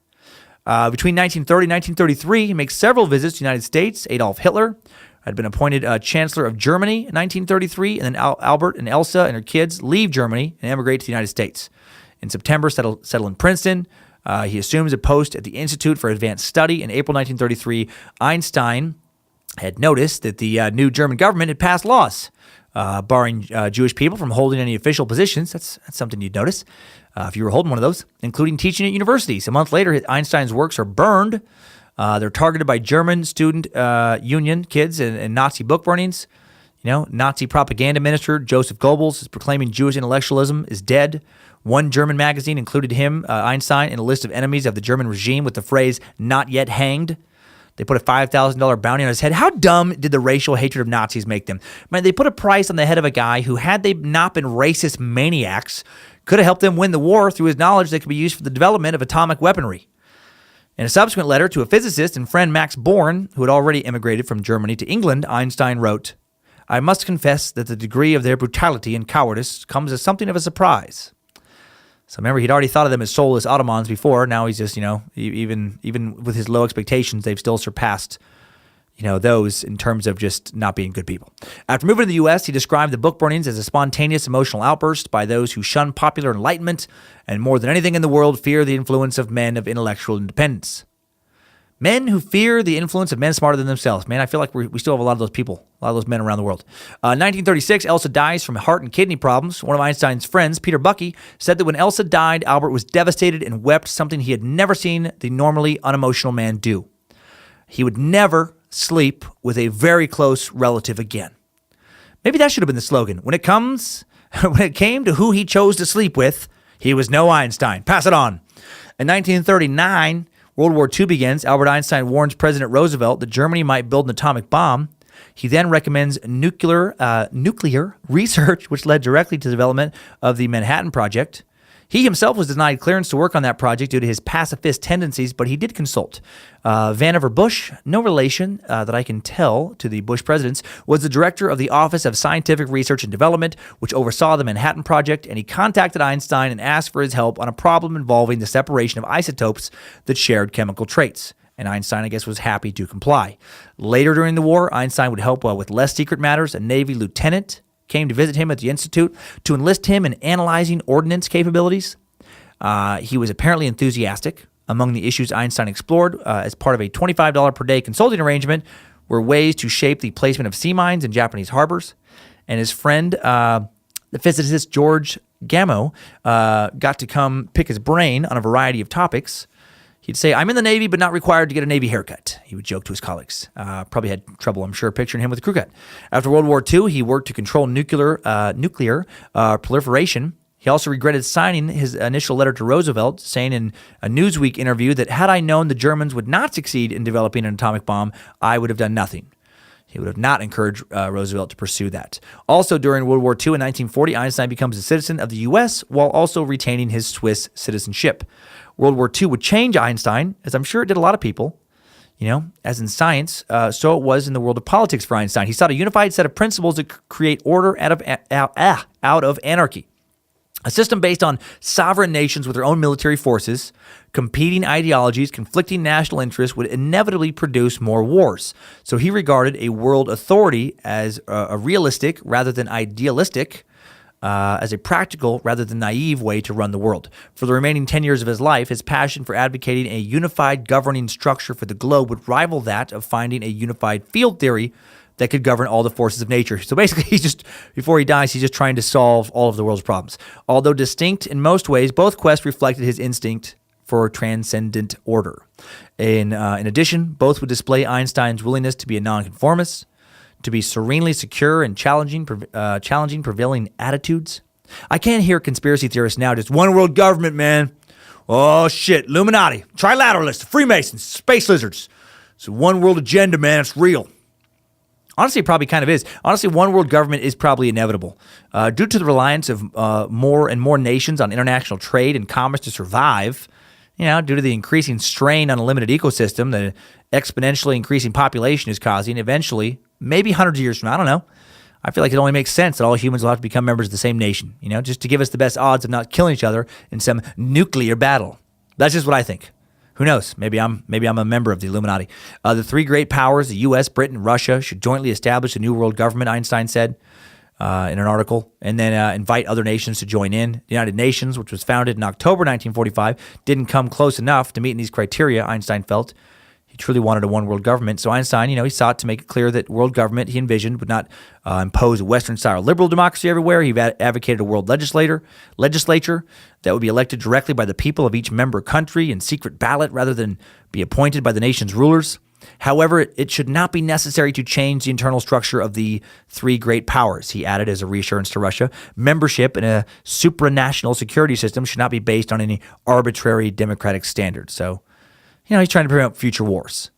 Between 1930 and 1933, he makes several visits to the United States. Adolf Hitler had been appointed Chancellor of Germany in 1933, and then Albert and Elsa and her kids leave Germany and emigrate to the United States. In September, settle in Princeton. He assumes a post at the Institute for Advanced Study. In April 1933, Einstein had noticed that the new German government had passed laws barring Jewish people from holding any official positions. That's something you'd notice if you were holding one of those, including teaching at universities. A month later, Einstein's works are burned. They're targeted by German student union kids and Nazi book burnings. Nazi propaganda minister Joseph Goebbels is proclaiming Jewish intellectualism is dead. One German magazine included him, Einstein, in a list of enemies of the German regime with the phrase, "not yet hanged." They put a $5,000 bounty on his head. How dumb did the racial hatred of Nazis make them? They put a price on the head of a guy who, had they not been racist maniacs, could have helped them win the war through his knowledge that could be used for the development of atomic weaponry. In a subsequent letter to a physicist and friend, Max Born, who had already immigrated from Germany to England, Einstein wrote, "I must confess that the degree of their brutality and cowardice comes as something of a surprise." So remember, he'd already thought of them as soulless automatons before. Now he's just, even with his low expectations, they've still surpassed, those in terms of just not being good people. After moving to the U.S., he described the book burnings as a spontaneous emotional outburst by those who shun popular enlightenment and, more than anything in the world, fear the influence of men of intellectual independence. Men who fear the influence of men smarter than themselves. Man, I feel like we still have a lot of those people, a lot of those men around the world. 1936, Elsa dies from heart and kidney problems. One of Einstein's friends, Peter Bucky, said that when Elsa died, Albert was devastated and wept, something he had never seen the normally unemotional man do. He would never sleep with a very close relative again. Maybe that should have been the slogan. When it came to who he chose to sleep with, he was no Einstein. Pass it on. In 1939, World War II begins. Albert Einstein warns President Roosevelt that Germany might build an atomic bomb. He then recommends nuclear research, which led directly to the development of the Manhattan Project. He himself was denied clearance to work on that project due to his pacifist tendencies, but he did consult. Vannevar Bush, no relation that I can tell to the Bush presidents, was the director of the Office of Scientific Research and Development, which oversaw the Manhattan Project, and he contacted Einstein and asked for his help on a problem involving the separation of isotopes that shared chemical traits. And Einstein, I guess, was happy to comply. Later during the war, Einstein would help with less secret matters. A Navy lieutenant came to visit him at the Institute to enlist him in analyzing ordnance capabilities. He was apparently enthusiastic. Among the issues Einstein explored as part of a $25 per day consulting arrangement were ways to shape the placement of sea mines in Japanese harbors. And his friend, the physicist George Gamow, got to come pick his brain on a variety of topics. He'd say, "I'm in the Navy, but not required to get a Navy haircut," he would joke to his colleagues. Probably had trouble, I'm sure, picturing him with a crew cut. After World War II, he worked to control nuclear proliferation. He also regretted signing his initial letter to Roosevelt, saying in a Newsweek interview that, "Had I known the Germans would not succeed in developing an atomic bomb, I would have done nothing." He would have not encouraged Roosevelt to pursue that. Also, during World War II in 1940, Einstein becomes a citizen of the U.S. while also retaining his Swiss citizenship. World War II would change Einstein, as I'm sure it did a lot of people. As in science, so it was in the world of politics for Einstein. He sought a unified set of principles that create order out of anarchy. A system based on sovereign nations with their own military forces, competing ideologies, conflicting national interests would inevitably produce more wars. So he regarded a world authority as a realistic rather than idealistic, as a practical rather than naive way to run the world. For the remaining 10 years of his life, his passion for advocating a unified governing structure for the globe would rival that of finding a unified field theory that could govern all the forces of nature. So basically, before he dies, he's just trying to solve all of the world's problems. Although distinct in most ways, both quests reflected his instinct for transcendent order. In addition, both would display Einstein's willingness to be a nonconformist, to be serenely secure and challenging prevailing attitudes. I can't hear conspiracy theorists now just one world government, man. Oh shit, Illuminati, trilateralists, Freemasons, space lizards. It's a one world agenda, man. It's real. Honestly, it probably kind of is. Honestly, one world government is probably inevitable. Due to the reliance of more and more nations on international trade and commerce to survive, due to the increasing strain on a limited ecosystem, the exponentially increasing population is causing, eventually, maybe hundreds of years from now, I don't know, I feel like it only makes sense that all humans will have to become members of the same nation, just to give us the best odds of not killing each other in some nuclear battle. That's just what I think. Who knows? Maybe I'm a member of the Illuminati. The three great powers, the U.S., Britain, Russia, should jointly establish a new world government, Einstein said in an article, and then invite other nations to join in. The United Nations, which was founded in October 1945, didn't come close enough to meeting these criteria, Einstein felt. He truly wanted a one-world government. So Einstein, he sought to make it clear that world government he envisioned would not impose a Western-style liberal democracy everywhere. He advocated a world legislature that would be elected directly by the people of each member country in secret ballot rather than be appointed by the nation's rulers. However, it should not be necessary to change the internal structure of the three great powers, he added as a reassurance to Russia. Membership in a supranational security system should not be based on any arbitrary democratic standards. So, he's trying to prevent future wars.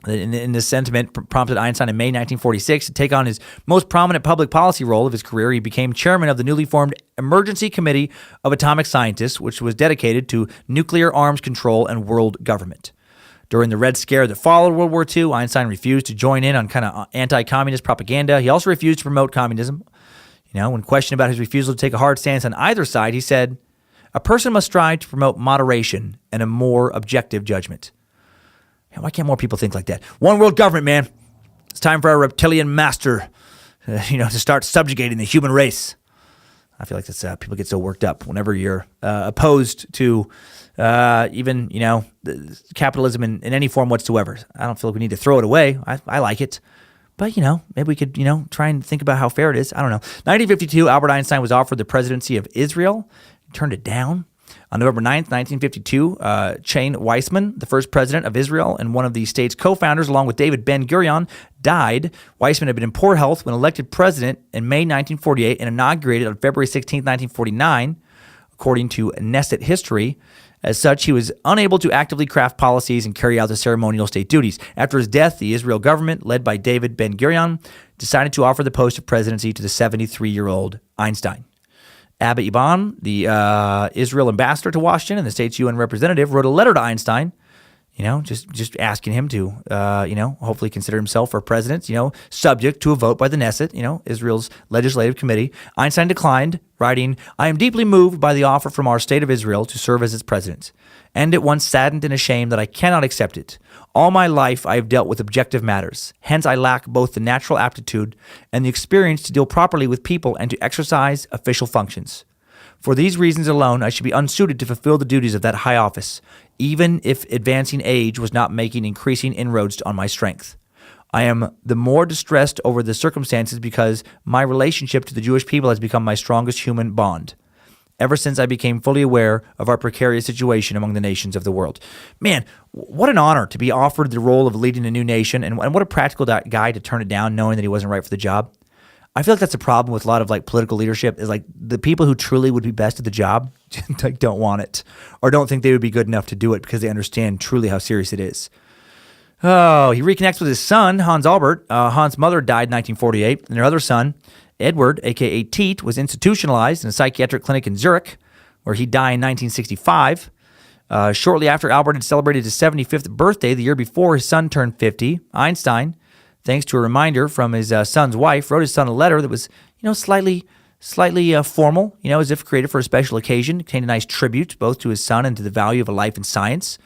In this sentiment prompted Einstein in May 1946 to take on his most prominent public policy role of his career. He became chairman of the newly formed Emergency Committee of Atomic Scientists, which was dedicated to nuclear arms control and world government. During the Red Scare that followed World War II, Einstein refused to join in on kind of anti-communist propaganda. He also refused to promote communism. When questioned about his refusal to take a hard stance on either side, he said, "A person must strive to promote moderation and a more objective judgment." Why can't more people think like that? One world government, man. It's time for our reptilian master, to start subjugating the human race. I feel like that's people get so worked up whenever you're opposed to even capitalism in any form whatsoever. I don't feel like we need to throw it away. I like it. But, maybe we could, try and think about how fair it is. I don't know. 1952, Albert Einstein was offered the presidency of Israel. He turned it down. On November 9th, 1952, Chaim Weizmann, the first president of Israel and one of the state's co-founders, along with David Ben-Gurion, died. Weizmann had been in poor health when elected president in May 1948 and inaugurated on February 16, 1949, according to Knesset history. As such, he was unable to actively craft policies and carry out the ceremonial state duties. After his death, the Israel government, led by David Ben-Gurion, decided to offer the post of presidency to the 73-year-old Einstein. Abba Eban, the Israel ambassador to Washington and the state's UN representative, wrote a letter to Einstein, just asking him to, hopefully consider himself for president, subject to a vote by the Knesset, Israel's legislative committee. Einstein declined, writing, "I am deeply moved by the offer from our state of Israel to serve as its president, and at once saddened and ashamed that I cannot accept it. All my life I have dealt with objective matters. Hence I lack both the natural aptitude and the experience to deal properly with people and to exercise official functions. For these reasons alone, I should be unsuited to fulfill the duties of that high office, even if advancing age was not making increasing inroads on my strength. I am the more distressed over the circumstances because my relationship to the Jewish people has become my strongest human bond, ever since I became fully aware of our precarious situation among the nations of the world." Man, what an honor to be offered the role of leading a new nation, and what a practical guy to turn it down knowing that he wasn't right for the job. I feel like that's a problem with a lot of political leadership is the people who truly would be best at the job don't want it or don't think they would be good enough to do it because they understand truly how serious it is. Oh, he reconnects with his son, Hans Albert. Hans' mother died in 1948, and their other son, Edward, a.k.a. Tiet, was institutionalized in a psychiatric clinic in Zurich, where he died in 1965. Shortly after Albert had celebrated his 75th birthday, the year before his son turned 50, Einstein, thanks to a reminder from his son's wife, wrote his son a letter that was, slightly formal, as if created for a special occasion. It contained a nice tribute both to his son and to the value of a life in science.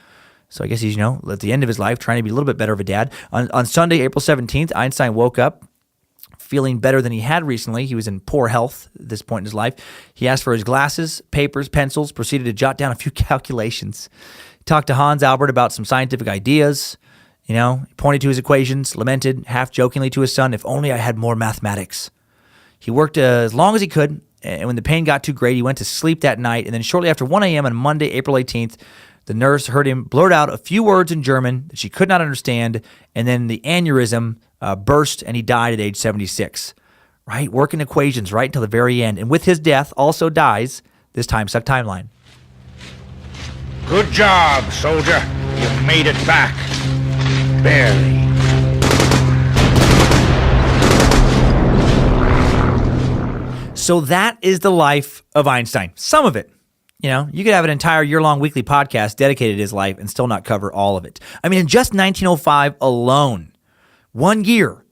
So I guess he's, at the end of his life, trying to be a little bit better of a dad. On Sunday, April 17th, Einstein woke up feeling better than he had recently. He was in poor health at this point in his life. He asked for his glasses, papers, pencils, proceeded to jot down a few calculations. He talked to Hans Albert about some scientific ideas. He pointed to his equations, lamented half-jokingly to his son, "If only I had more mathematics." He worked as long as he could, and when the pain got too great, he went to sleep that night. And then shortly after 1 a.m. on Monday, April 18th, the nurse heard him blurt out a few words in German that she could not understand, and then the aneurysm burst, and he died at age 76. Right? Working equations right until the very end. And with his death also dies this Timesuck timeline. Good job, soldier. You made it back. Barely. So that is the life of Einstein. Some of it. You could have an entire year-long weekly podcast dedicated to his life and still not cover all of it. I mean, in just 1905 alone, 1 year,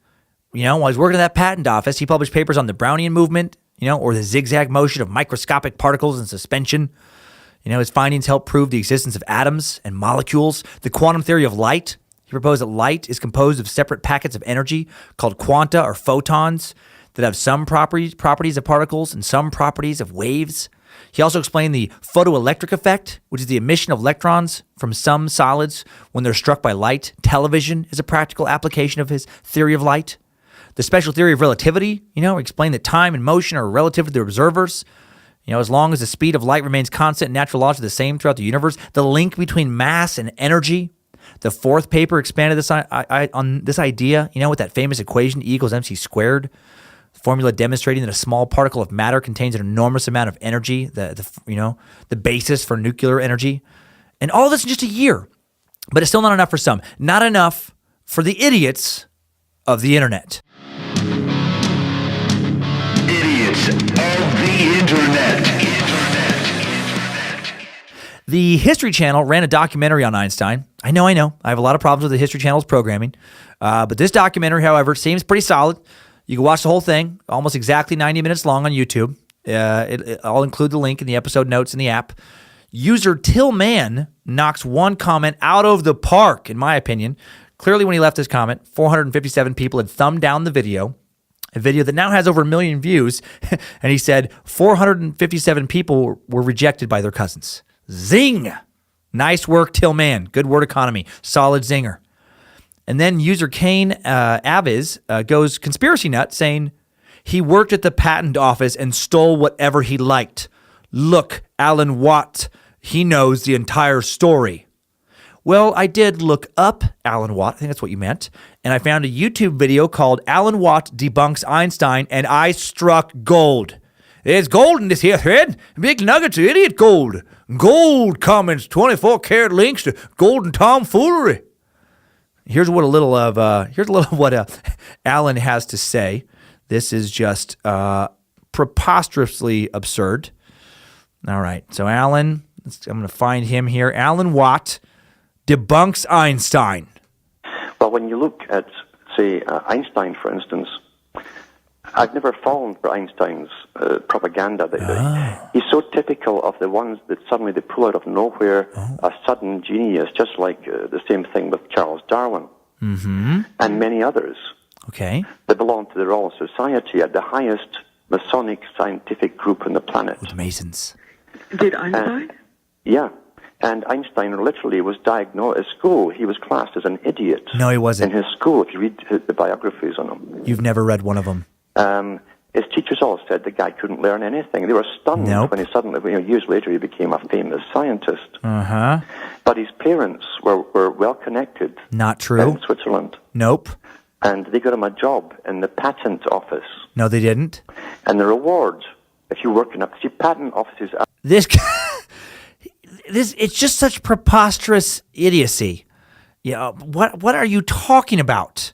while he's working at that patent office, he published papers on the Brownian movement, or the zigzag motion of microscopic particles in suspension. His findings helped prove the existence of atoms and molecules, the quantum theory of light. He proposed that light is composed of separate packets of energy called quanta or photons that have some properties of particles and some properties of waves. He also explained the photoelectric effect, which is the emission of electrons from some solids when they're struck by light. Television is a practical application of his theory of light. The special theory of relativity, explained that time and motion are relative to the observers. As long as the speed of light remains constant, natural laws are the same throughout the universe. The link between mass and energy. The fourth paper expanded this on this idea, with that famous equation E equals mc squared. Formula demonstrating that a small particle of matter contains an enormous amount of energy, the basis for nuclear energy. And all this in just a year. But it's still not enough for some. Not enough for the idiots of the internet. Idiots of the internet. The History Channel ran a documentary on Einstein. I know. I have a lot of problems with the History Channel's programming. But this documentary, however, seems pretty solid. You can watch the whole thing, almost exactly 90 minutes long on YouTube. I'll include the link in the episode notes in the app. User Tillman knocks one comment out of the park, in my opinion. Clearly, when he left his comment, 457 people had thumbed down the video, a video that now has over 1 million views. And he said 457 people were rejected by their cousins. Zing! Nice work, Tillman. Good word economy. Solid zinger. And then user Kane Aviz goes conspiracy nut, saying he worked at the patent office and stole whatever he liked. Look, Alan Watt, he knows the entire story. Well, I did look up Alan Watt. I think that's what you meant. And I found a YouTube video called Alan Watt Debunks Einstein, and I struck gold. There's gold in this here thread. Big nuggets of idiot gold. Gold comments, 24-karat links to golden tomfoolery. Here's what what Alan has to say. This is just preposterously absurd. All right, so Alan, I'm going to find him here. Alan Watt debunks Einstein. Well, when you look at, say, Einstein, for instance, I've never fallen for Einstein's propaganda. He's so typical of the ones that suddenly they pull out of nowhere, a sudden genius, just like the same thing with Charles Darwin and many others. Okay. That belong to the Royal Society, at the highest Masonic scientific group on the planet. With Masons. Did Einstein? Yeah. And Einstein literally was diagnosed at school. He was classed as an idiot. No, he wasn't. In his school, if you read the biographies on him. You've never read one of them. His teachers all said the guy couldn't learn anything. They were stunned when he suddenly, years later, he became a famous scientist. But his parents were well connected. Not true. In Switzerland. Nope. And they got him a job in the patent office. No, they didn't. And the reward, if you work in patent offices. It's just such preposterous idiocy. What are you talking about?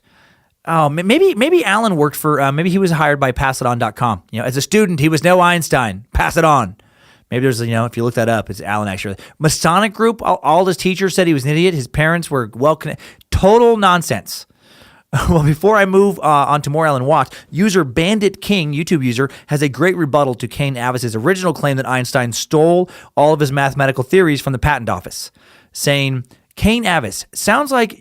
Oh, maybe Alan worked for, maybe he was hired by passit.on.com. As a student, he was no Einstein. Pass it on. Maybe there's, if you look that up, it's Alan actually. Masonic group, all his teachers said he was an idiot. His parents were well connected. Total nonsense. Well, before I move on to more Alan Watt, user Bandit King, YouTube user, has a great rebuttal to Kane Avis's original claim that Einstein stole all of his mathematical theories from the patent office, saying, Kane Avis, sounds like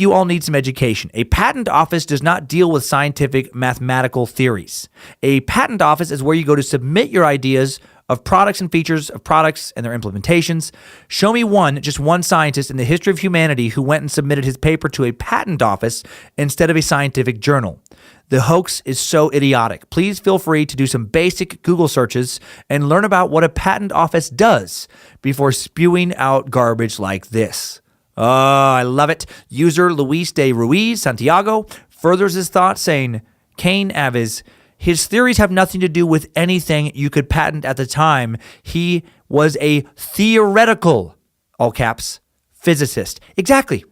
you all need some education. A patent office does not deal with scientific mathematical theories. A patent office is where you go to submit your ideas of products and features of products and their implementations. Show me just one scientist in the history of humanity who went and submitted his paper to a patent office instead of a scientific journal. The hoax is so idiotic. Please feel free to do some basic Google searches and learn about what a patent office does before spewing out garbage like this. Oh, I love it. User Luis de Ruiz Santiago furthers his thought saying, Kane Avis, his theories have nothing to do with anything you could patent at the time. He was a theoretical, all caps, physicist. Exactly.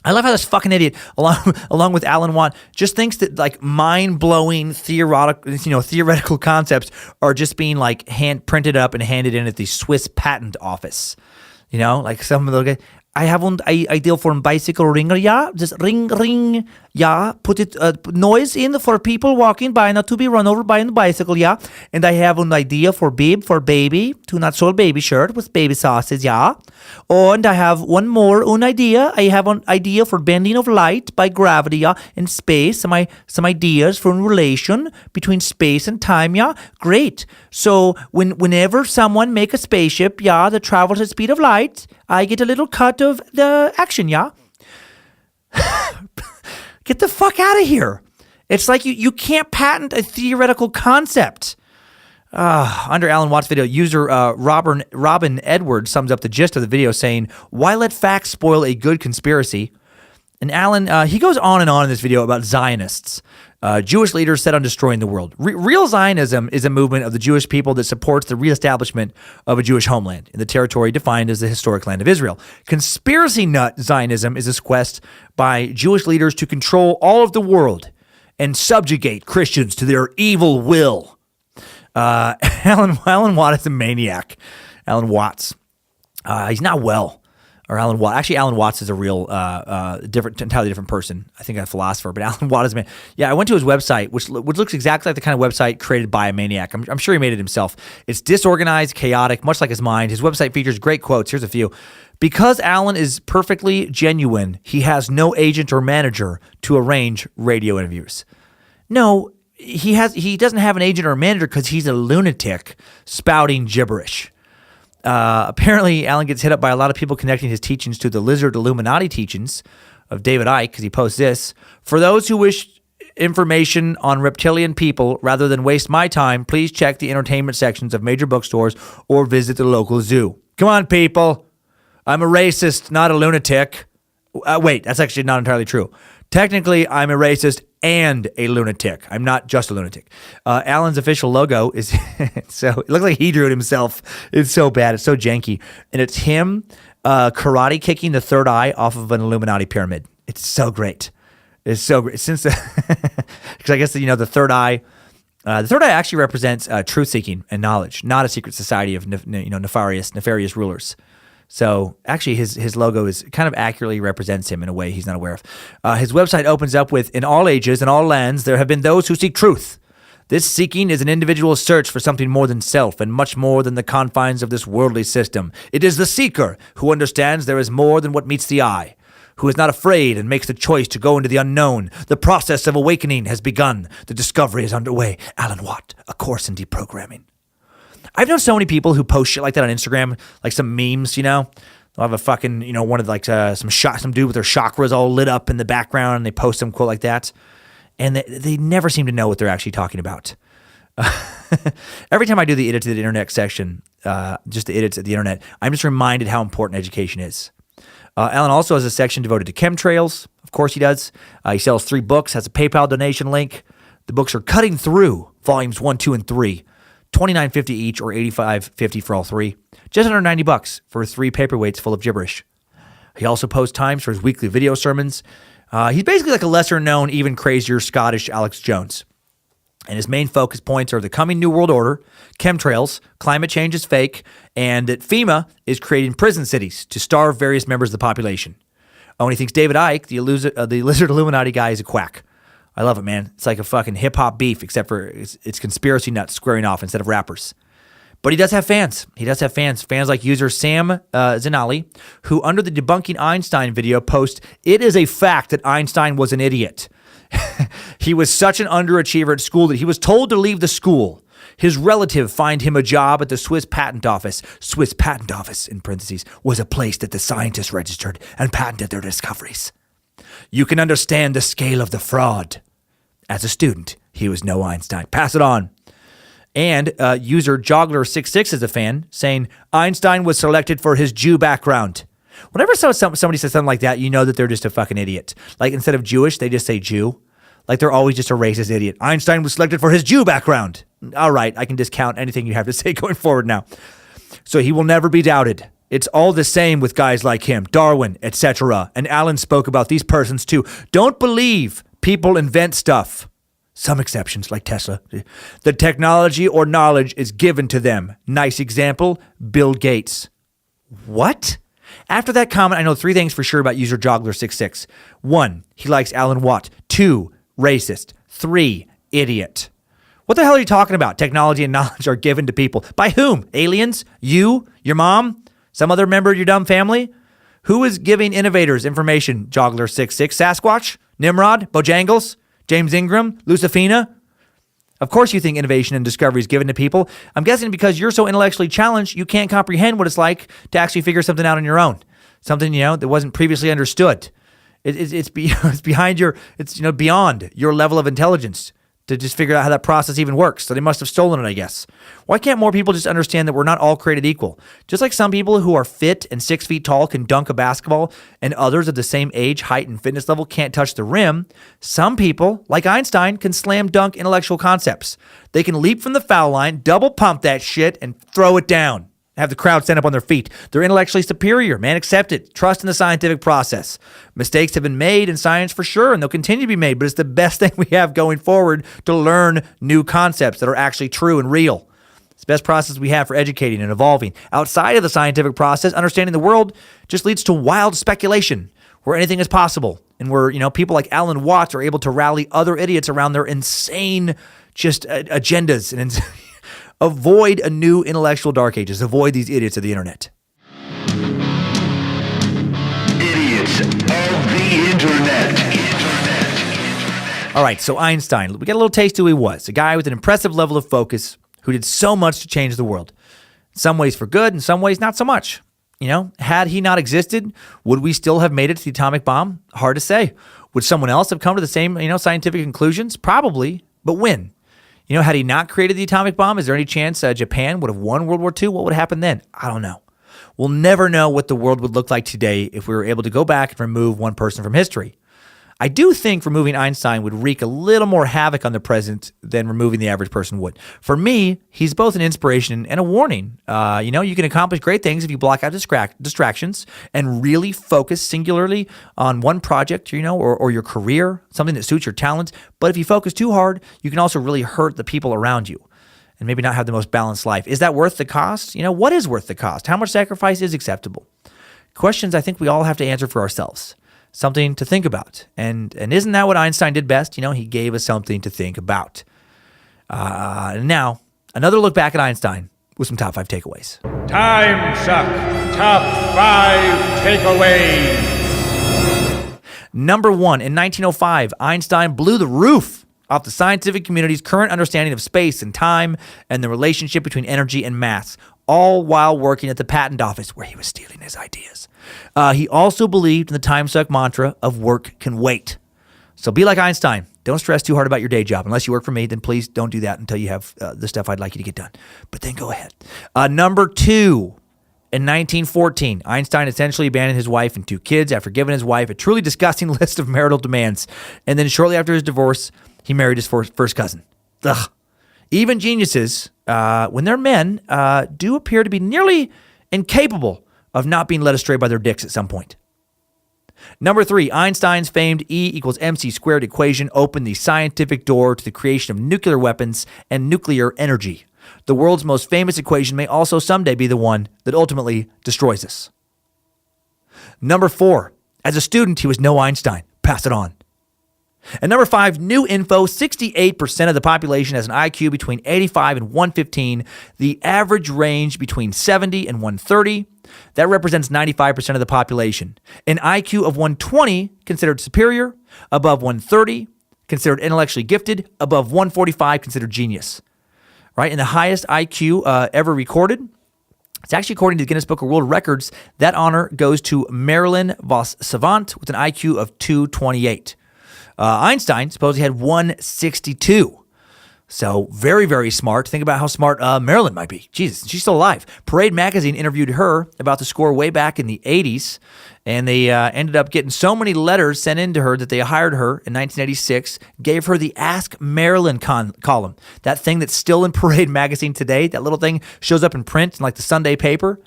I love how this fucking idiot, along with Alan Watt, just thinks that like mind-blowing theoretical concepts are just being like hand printed up and handed in at the Swiss patent office. Like some of the I have an idea for a bicycle ringer, yeah. Just ring, yeah. Put it noise in for people walking by, not to be run over by a bicycle, yeah. And I have an idea for bib, for baby, to not sew baby shirt with baby sauces, yeah. And I have one more idea. I have an idea for bending of light by gravity, yeah, and space. Some ideas for relation between space and time, yeah. Great. So whenever someone make a spaceship, yeah, that travels at the speed of light, I get a little cut of the action, yeah? Get the fuck out of here. It's like you can't patent a theoretical concept. Under Alan Watt's video, user Robin Edwards sums up the gist of the video saying, why let facts spoil a good conspiracy? And Alan, he goes on and on in this video about Zionists, Jewish leaders set on destroying the world. Real Zionism is a movement of the Jewish people that supports the reestablishment of a Jewish homeland in the territory defined as the historic land of Israel. Conspiracy nut Zionism is this quest by Jewish leaders to control all of the world and subjugate Christians to their evil will. Alan Watt is a maniac. Alan Watts. He's not well. Or Alan Watt. Actually, Alan Watts is a real, entirely different person. I think a philosopher, but Alan Watt is a man. Yeah, I went to his website, which looks exactly like the kind of website created by a maniac. I'm sure he made it himself. It's disorganized, chaotic, much like his mind. His website features great quotes. Here's a few. Because Alan is perfectly genuine, he has no agent or manager to arrange radio interviews. No, he doesn't have an agent or a manager because he's a lunatic spouting gibberish. Apparently, Alan gets hit up by a lot of people connecting his teachings to the lizard Illuminati teachings of David Icke, because he posts this. For those who wish information on reptilian people rather than waste my time, please check the entertainment sections of major bookstores or visit the local zoo. Come on, people. I'm a racist, not a lunatic. Wait, that's actually not entirely true. Technically, I'm a racist and a lunatic. I'm not just a lunatic. Alan's official logo is so it looks like he drew it himself. It's so bad. It's so janky. And it's him karate kicking the third eye off of an Illuminati pyramid. It's so great. It's so great. Since because I guess the third eye actually represents truth seeking and knowledge, not a secret society of nefarious rulers. So actually his logo is kind of accurately represents him in a way he's not aware of. His website opens up with, in all ages and all lands, there have been those who seek truth. This seeking is an individual search for something more than self and much more than the confines of this worldly system. It is the seeker who understands there is more than what meets the eye, who is not afraid and makes the choice to go into the unknown. The process of awakening has begun. The discovery is underway. Alan Watt, A Course in Deprogramming. I've known so many people who post shit like that on Instagram, like some memes, They'll have a fucking, one of like some dude with their chakras all lit up in the background, and they post some quote like that. And they never seem to know what they're actually talking about. Every time I do the edit to the internet section, just the edits at the internet, I'm just reminded how important education is. Alan also has a section devoted to chemtrails. Of course he does. He sells 3 books, has a PayPal donation link. The books are Cutting Through, volumes 1, 2, and 3. $29.50 each or $85.50 for all 3. Just under $90 for 3 paperweights full of gibberish. He also posts times for his weekly video sermons. He's basically like a lesser-known, even crazier Scottish Alex Jones. And his main focus points are the coming New World Order, chemtrails, climate change is fake, and that FEMA is creating prison cities to starve various members of the population. And he thinks David Icke, the lizard Illuminati guy, is a quack. I love it, man. It's like a fucking hip-hop beef, except for it's conspiracy nuts squaring off instead of rappers. But he does have fans. Fans like user Sam Zinali, who under the Debunking Einstein video post, "It is a fact that Einstein was an idiot. He was such an underachiever at school that he was told to leave the school. His relative find him a job at the Swiss Patent Office. Swiss Patent Office, in parentheses, was a place that the scientists registered and patented their discoveries. You can understand the scale of the fraud. As a student, he was no Einstein. Pass it on." And user Joggler66 is a fan, saying, "Einstein was selected for his Jew background." Whenever somebody says something like that, you know that they're just a fucking idiot. Like instead of Jewish, they just say Jew. Like they're always just a racist idiot. Einstein was selected for his Jew background. All right, I can discount anything you have to say going forward now. So he will never be doubted. It's all the same with guys like him, Darwin, etc. And Allen spoke about these persons too. Don't believe people invent stuff. Some exceptions, like Tesla. The technology or knowledge is given to them. Nice example, Bill Gates. What? After that comment, I know 3 things for sure about user Joggler66. 1, he likes Alan Watt. 2, racist. 3, idiot. What the hell are you talking about? Technology and knowledge are given to people. By whom? Aliens? You? Your mom? Some other member of your dumb family? Who is giving innovators information? Joggler66. Sasquatch? Nimrod? Bojangles? James Ingram? Lucifina? Of course you think innovation and discovery is given to people. I'm guessing because you're so intellectually challenged, you can't comprehend what it's like to actually figure something out on your own. Something, that wasn't previously understood. It's beyond your level of intelligence to just figure out how that process even works. So they must have stolen it, I guess. Why can't more people just understand that we're not all created equal? Just like some people who are fit and 6 feet tall can dunk a basketball and others of the same age, height, and fitness level can't touch the rim, some people, like Einstein, can slam dunk intellectual concepts. They can leap from the foul line, double pump that shit, and throw it down. Have the crowd stand up on their feet. They're intellectually superior, man. Accept it. Trust in the scientific process. Mistakes have been made in science for sure, and they'll continue to be made, but it's the best thing we have going forward to learn new concepts that are actually true and real. It's the best process we have for educating and evolving. Outside of the scientific process, understanding the world just leads to wild speculation where anything is possible, and where, people like Alan Watts are able to rally other idiots around their insane agendas and avoid a new intellectual dark ages. Avoid these idiots of the internet. Idiots of the internet. All right, so Einstein, we got a little taste of who he was. A guy with an impressive level of focus who did so much to change the world. In some ways for good, in some ways not so much. Had he not existed, would we still have made it to the atomic bomb? Hard to say. Would someone else have come to the same, scientific conclusions? Probably, but when? Had he not created the atomic bomb, is there any chance Japan would have won World War II? What would happen then? I don't know. We'll never know what the world would look like today if we were able to go back and remove one person from history. I do think removing Einstein would wreak a little more havoc on the present than removing the average person would. For me, he's both an inspiration and a warning. You can accomplish great things if you block out distractions and really focus singularly on one project, or your career, something that suits your talents. But if you focus too hard, you can also really hurt the people around you and maybe not have the most balanced life. Is that worth the cost? What is worth the cost? How much sacrifice is acceptable? Questions I think we all have to answer for ourselves. Something to think about. And isn't that what Einstein did best? He gave us something to think about. Now, another look back at Einstein with some top 5 takeaways. Timesuck Top 5 Takeaways. Number 1, in 1905, Einstein blew the roof off the scientific community's current understanding of space and time and the relationship between energy and mass, all while working at the patent office where he was stealing his ideas. He also believed in the Timesuck mantra of work can wait. So be like Einstein. Don't stress too hard about your day job. Unless you work for me, then please don't do that until you have the stuff I'd like you to get done. But then go ahead. Number 2, in 1914, Einstein essentially abandoned his wife and 2 kids after giving his wife a truly disgusting list of marital demands. And then shortly after his divorce, he married his first cousin. Ugh. Even geniuses, when they're men, do appear to be nearly incapable of not being led astray by their dicks at some point. Number 3, Einstein's famed E=mc² equation opened the scientific door to the creation of nuclear weapons and nuclear energy. The world's most famous equation may also someday be the one that ultimately destroys us. Number 4, as a student, he was no Einstein. Pass it on. And number 5, new info, 68% of the population has an IQ between 85 and 115, the average range between 70 and 130. That represents 95% of the population. An IQ of 120 considered superior, above 130 considered intellectually gifted, above 145 considered genius. Right? And the highest IQ ever recorded, it's actually according to the Guinness Book of World Records, that honor goes to Marilyn Vos Savant with an IQ of 228. Einstein supposedly had 162. So very, very smart. Think about how smart Marilyn might be. Jesus, she's still alive. Parade magazine interviewed her about the score way back in the 80s, and they ended up getting so many letters sent in to her that they hired her in 1986, gave her the Ask Marilyn column. That thing that's still in Parade magazine today, that little thing shows up in print in like the Sunday paper.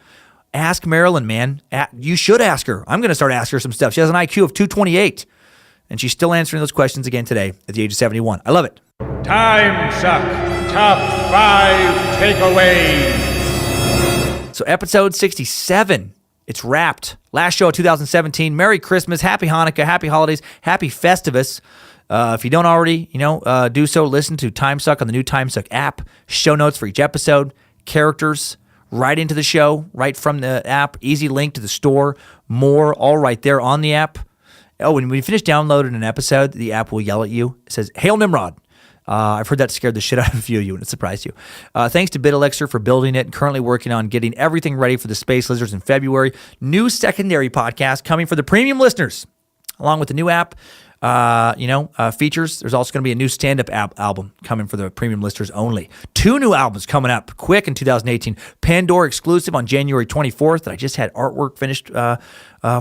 Ask Marilyn, man. You should ask her. I'm going to start asking her some stuff. She has an IQ of 228, and she's still answering those questions again today at the age of 71. I love it. Timesuck Top 5 Takeaways. So episode 67, it's wrapped. Last show of 2017. Merry Christmas, Happy Hanukkah, Happy Holidays, Happy Festivus. If you don't already, do so, listen to Timesuck on the new Timesuck app. Show notes for each episode, characters, right into the show, right from the app. Easy link to the store, more, all right there on the app. Oh, when you finish downloading an episode, the app will yell at you. It says, "Hail Nimrod." I've heard that scared the shit out of a few of you, and it surprised you. Thanks to BitElixir for building it and currently working on getting everything ready for the Space Lizards in February. New secondary podcast coming for the premium listeners, along with the new app. Features. There's also going to be a new stand-up album coming for the premium listeners only. 2 new albums coming up quick in 2018. Pandora exclusive on January 24th that I just had artwork finished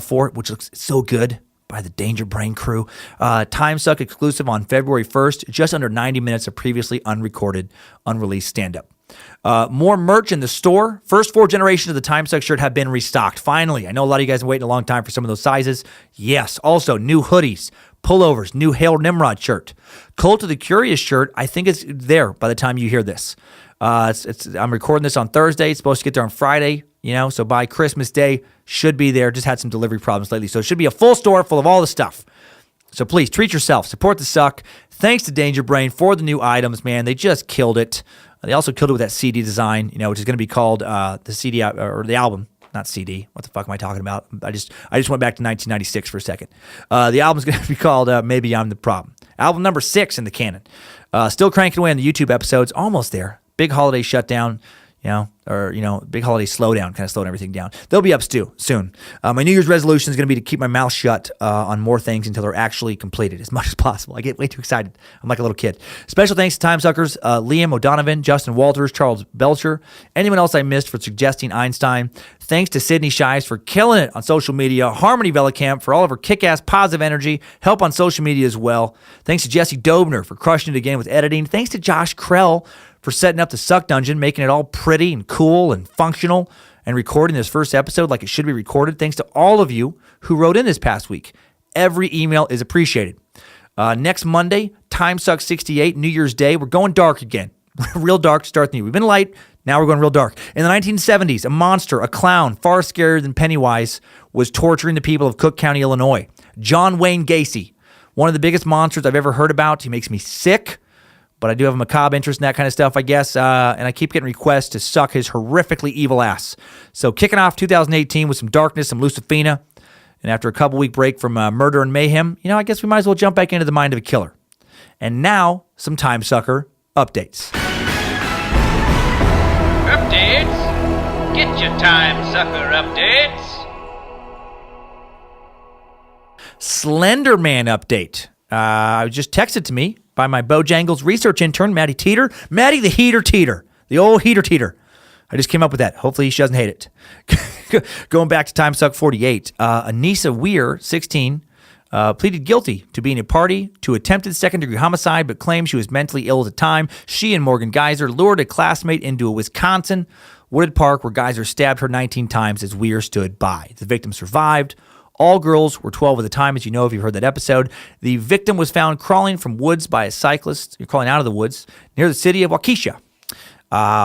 for, which looks so good, by the Danger Brain crew. Timesuck exclusive on February 1st, just under 90 minutes of previously unrecorded, unreleased stand-up. More merch in the store. First 4 generations of the Timesuck shirt have been restocked. Finally, I know a lot of you guys have been waiting a long time for some of those sizes. Yes, also new hoodies, pullovers, new Hail Nimrod shirt. Cult of the Curious shirt, I think it's there by the time you hear this. I'm recording this on Thursday. It's supposed to get there on Friday, so by Christmas Day, should be there. Just had some delivery problems lately, so it should be a full store full of all the stuff. So please, treat yourself. Support the Suck. Thanks to Danger Brain for the new items, man. They just killed it. They also killed it with that CD design, which is going to be called the CD or the album, not CD. What the fuck am I talking about? I just went back to 1996 for a second. The album's going to be called Maybe I'm the Problem. Album number 6 in the canon. Still cranking away on the YouTube episodes. Almost there. Big holiday shutdown. Big holiday slowdown, kind of slowing everything down. They'll be up soon. My New Year's resolution is going to be to keep my mouth shut on more things until they're actually completed as much as possible. I get way too excited. I'm like a little kid. Special thanks to Timesuckers, Liam O'Donovan, Justin Walters, Charles Belcher, anyone else I missed for suggesting Einstein. Thanks to Sydney Shives for killing it on social media. Harmony Velicamp for all of her kick-ass positive energy. Help on social media as well. Thanks to Jesse Dobner for crushing it again with editing. Thanks to Josh Krell for setting up the Suck Dungeon, making it all pretty and cool and functional, and recording this first episode like it should be recorded. Thanks to all of you who wrote in this past week. Every email is appreciated. Next Monday, Timesuck 68, New Year's Day, we're going dark again. Real dark to start the year. We've been light, now we're going real dark. In the 1970s, a monster, a clown, far scarier than Pennywise, was torturing the people of Cook County, Illinois. John Wayne Gacy, one of the biggest monsters I've ever heard about. He makes me sick. But I do have a macabre interest in that kind of stuff, I guess. And I keep getting requests to suck his horrifically evil ass. So kicking off 2018 with some darkness, some Lucifina. And after a couple-week break from murder and mayhem, I guess we might as well jump back into the mind of a killer. And now, some Timesucker updates. Updates? Get your Timesucker updates. Slender Man update. I was just texted to me by my Bojangles research intern, Maddie Teeter. Maddie the Heater Teeter. The old Heater Teeter. I just came up with that. Hopefully she doesn't hate it. Going back to Timesuck 48, Anissa Weir, 16, pleaded guilty to being a party to attempted second-degree homicide, but claimed she was mentally ill at the time. She and Morgan Geyser lured a classmate into a Wisconsin wooded park where Geyser stabbed her 19 times as Weir stood by. The victim survived. All girls were 12 at the time, as you know if you've heard that episode. The victim was found crawling from woods by a cyclist. You're crawling out of the woods near the city of Waukesha,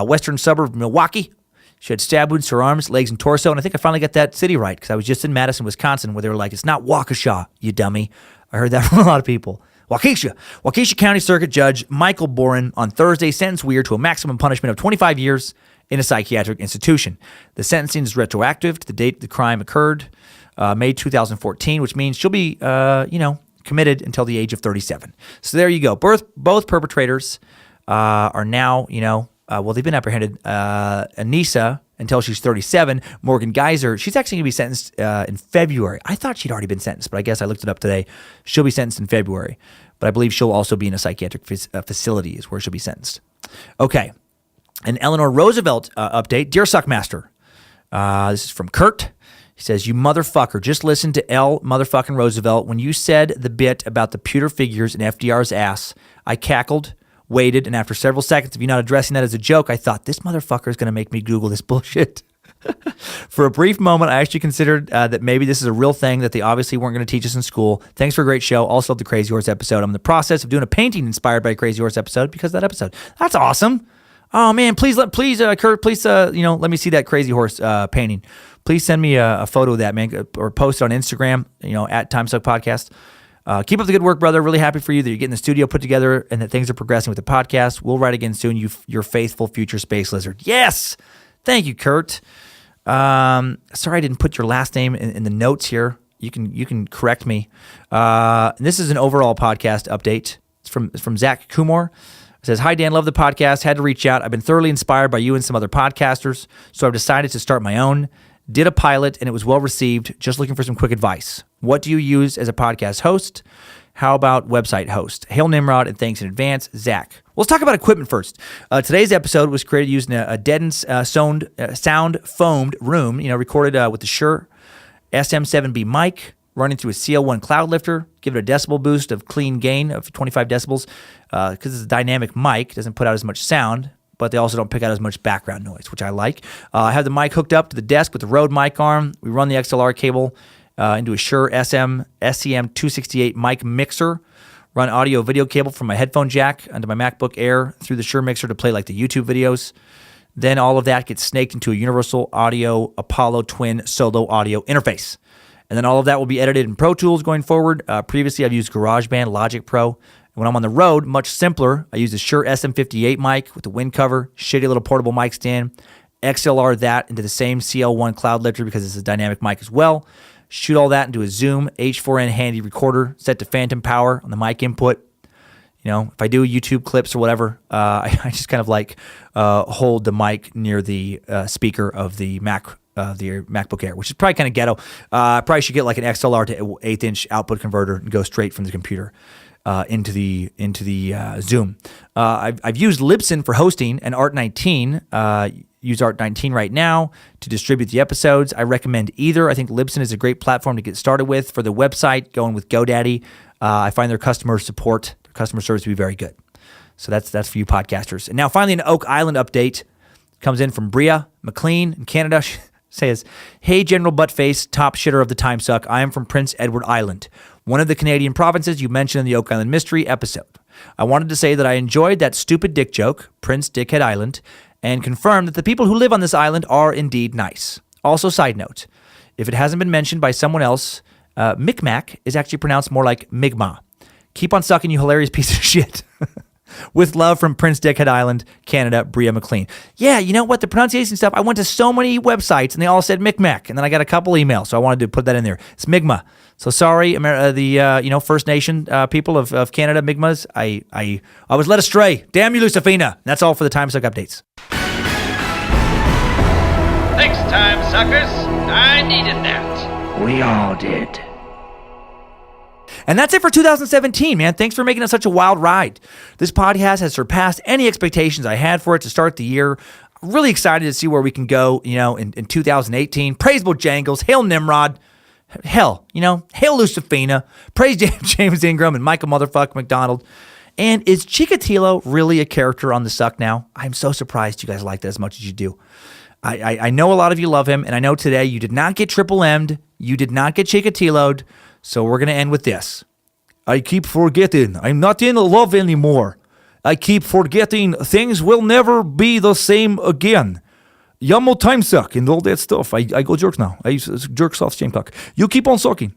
western suburb of Milwaukee. She had stab wounds to her arms, legs, and torso. And I think I finally got that city right because I was just in Madison, Wisconsin, where they were like, it's not Waukesha, you dummy. I heard that from a lot of people. Waukesha. Waukesha County Circuit Judge Michael Boren on Thursday sentenced Weir to a maximum punishment of 25 years in a psychiatric institution. The sentencing is retroactive to the date the crime occurred. May 2014, which means she'll be, committed until the age of 37. So there you go. Both perpetrators are now, they've been apprehended. Anissa until she's 37. Morgan Geyser, she's actually going to be sentenced in February. I thought she'd already been sentenced, but I guess I looked it up today. She'll be sentenced in February, but I believe she'll also be in a psychiatric facility is where she'll be sentenced. Okay. An Eleanor Roosevelt update. Dear Suckmaster, this is from Kurt. He says, you motherfucker, just listen to L. motherfucking Roosevelt. When you said the bit about the pewter figures in FDR's ass, I cackled, waited, and after several seconds of you not addressing that as a joke, I thought, this motherfucker is going to make me Google this bullshit. For a brief moment, I actually considered that maybe this is a real thing that they obviously weren't going to teach us in school. Thanks for a great show. Also, love the Crazy Horse episode. I'm in the process of doing a painting inspired by a Crazy Horse episode because of that episode. That's awesome. Oh man, Kurt, please, let me see that Crazy Horse painting. Please send me a photo of that, man, or post it on Instagram, at Timesuck Podcast. Keep up the good work, brother. Really happy for you that you're getting the studio put together and that things are progressing with the podcast. We'll write again soon, your faithful future space lizard. Yes! Thank you, Kurt. Sorry I didn't put your last name in the notes here. You can correct me. This is an overall podcast update. It's from Zach Kumar. It says, "Hi, Dan. Love the podcast. Had to reach out. I've been thoroughly inspired by you and some other podcasters, so I've decided to start my own. Did a pilot, and it was well received. Just looking for some quick advice. What do you use as a podcast host? How about website host? Hail Nimrod, and thanks in advance, Zach." Well, let's talk about equipment first. Today's episode was created using a deadened sound foamed room, recorded with the Shure SM7B mic, running through a CL1 cloud lifter, give it a decibel boost of clean gain of 25 decibels, because it's a dynamic mic, it doesn't put out as much sound, but they also don't pick out as much background noise, which I like. I have the mic hooked up to the desk with the Rode mic arm. We run the XLR cable into a Shure SEM268 mic mixer, run audio video cable from my headphone jack onto my MacBook Air through the Shure mixer to play like the YouTube videos. Then all of that gets snaked into a Universal Audio Apollo Twin Solo Audio interface. And then all of that will be edited in Pro Tools going forward. Previously, I've used GarageBand, Logic Pro. When I'm on the road, much simpler, I use the Shure SM58 mic with the wind cover, shitty little portable mic stand, XLR that into the same CL1 cloud lifter because it's a dynamic mic as well. Shoot all that into a Zoom H4n handy recorder set to phantom power on the mic input. If I do YouTube clips or whatever, I just kind of hold the mic near the speaker of the MacBook Air, which is probably kind of ghetto. I probably should get like an XLR to 1/8 inch output converter and go straight from the computer into the Zoom. I've used Libsyn for hosting and Art19. Use Art19 right now to distribute the episodes. I recommend either. I think Libsyn is a great platform to get started with. For the website, going with GoDaddy. I find their customer support, their customer service to be very good. So that's for you podcasters. And now finally an Oak Island update comes in from Bria McLean in Canada. She says, "Hey, General Buttface, top shitter of the Timesuck. I am from Prince Edward Island, one of the Canadian provinces you mentioned in the Oak Island Mystery episode. I wanted to say that I enjoyed that stupid dick joke, Prince Dickhead Island, and confirm that the people who live on this island are indeed nice. Also, side note, if it hasn't been mentioned by someone else, Micmac is actually pronounced more like Mi'kmaq. Keep on sucking, you hilarious piece of shit." With love from Prince Dickhead Island, Canada, Bria McLean. Yeah, you know what? The pronunciation stuff, I went to so many websites and they all said Micmac, and then I got a couple emails, so I wanted to put that in there. It's Mi'kmaq. So sorry, the First Nation people of Canada, Mi'kmaqs. I was led astray. Damn you, Lucifina. That's all for the Timesuck updates. Thanks, time suckers. I needed that. We all did. And that's it for 2017, man. Thanks for making it such a wild ride. This podcast has surpassed any expectations I had for it to start the year. I'm really excited to see where we can go, in 2018. Praise Bojangles, hail Nimrod, hail Lucifina, praise James Ingram and Michael Motherfuck McDonald. And is Chikatilo really a character on the Suck now? I'm so surprised you guys like that as much as you do. I know a lot of you love him, and I know today you did not get triple M'd, you did not get Chikatilo'd. So we're going to end with this. I keep forgetting. I'm not in love anymore. I keep forgetting things will never be the same again. Yamo Timesuck and all that stuff. I go jerk now. I jerk soft same cock. You keep on sucking.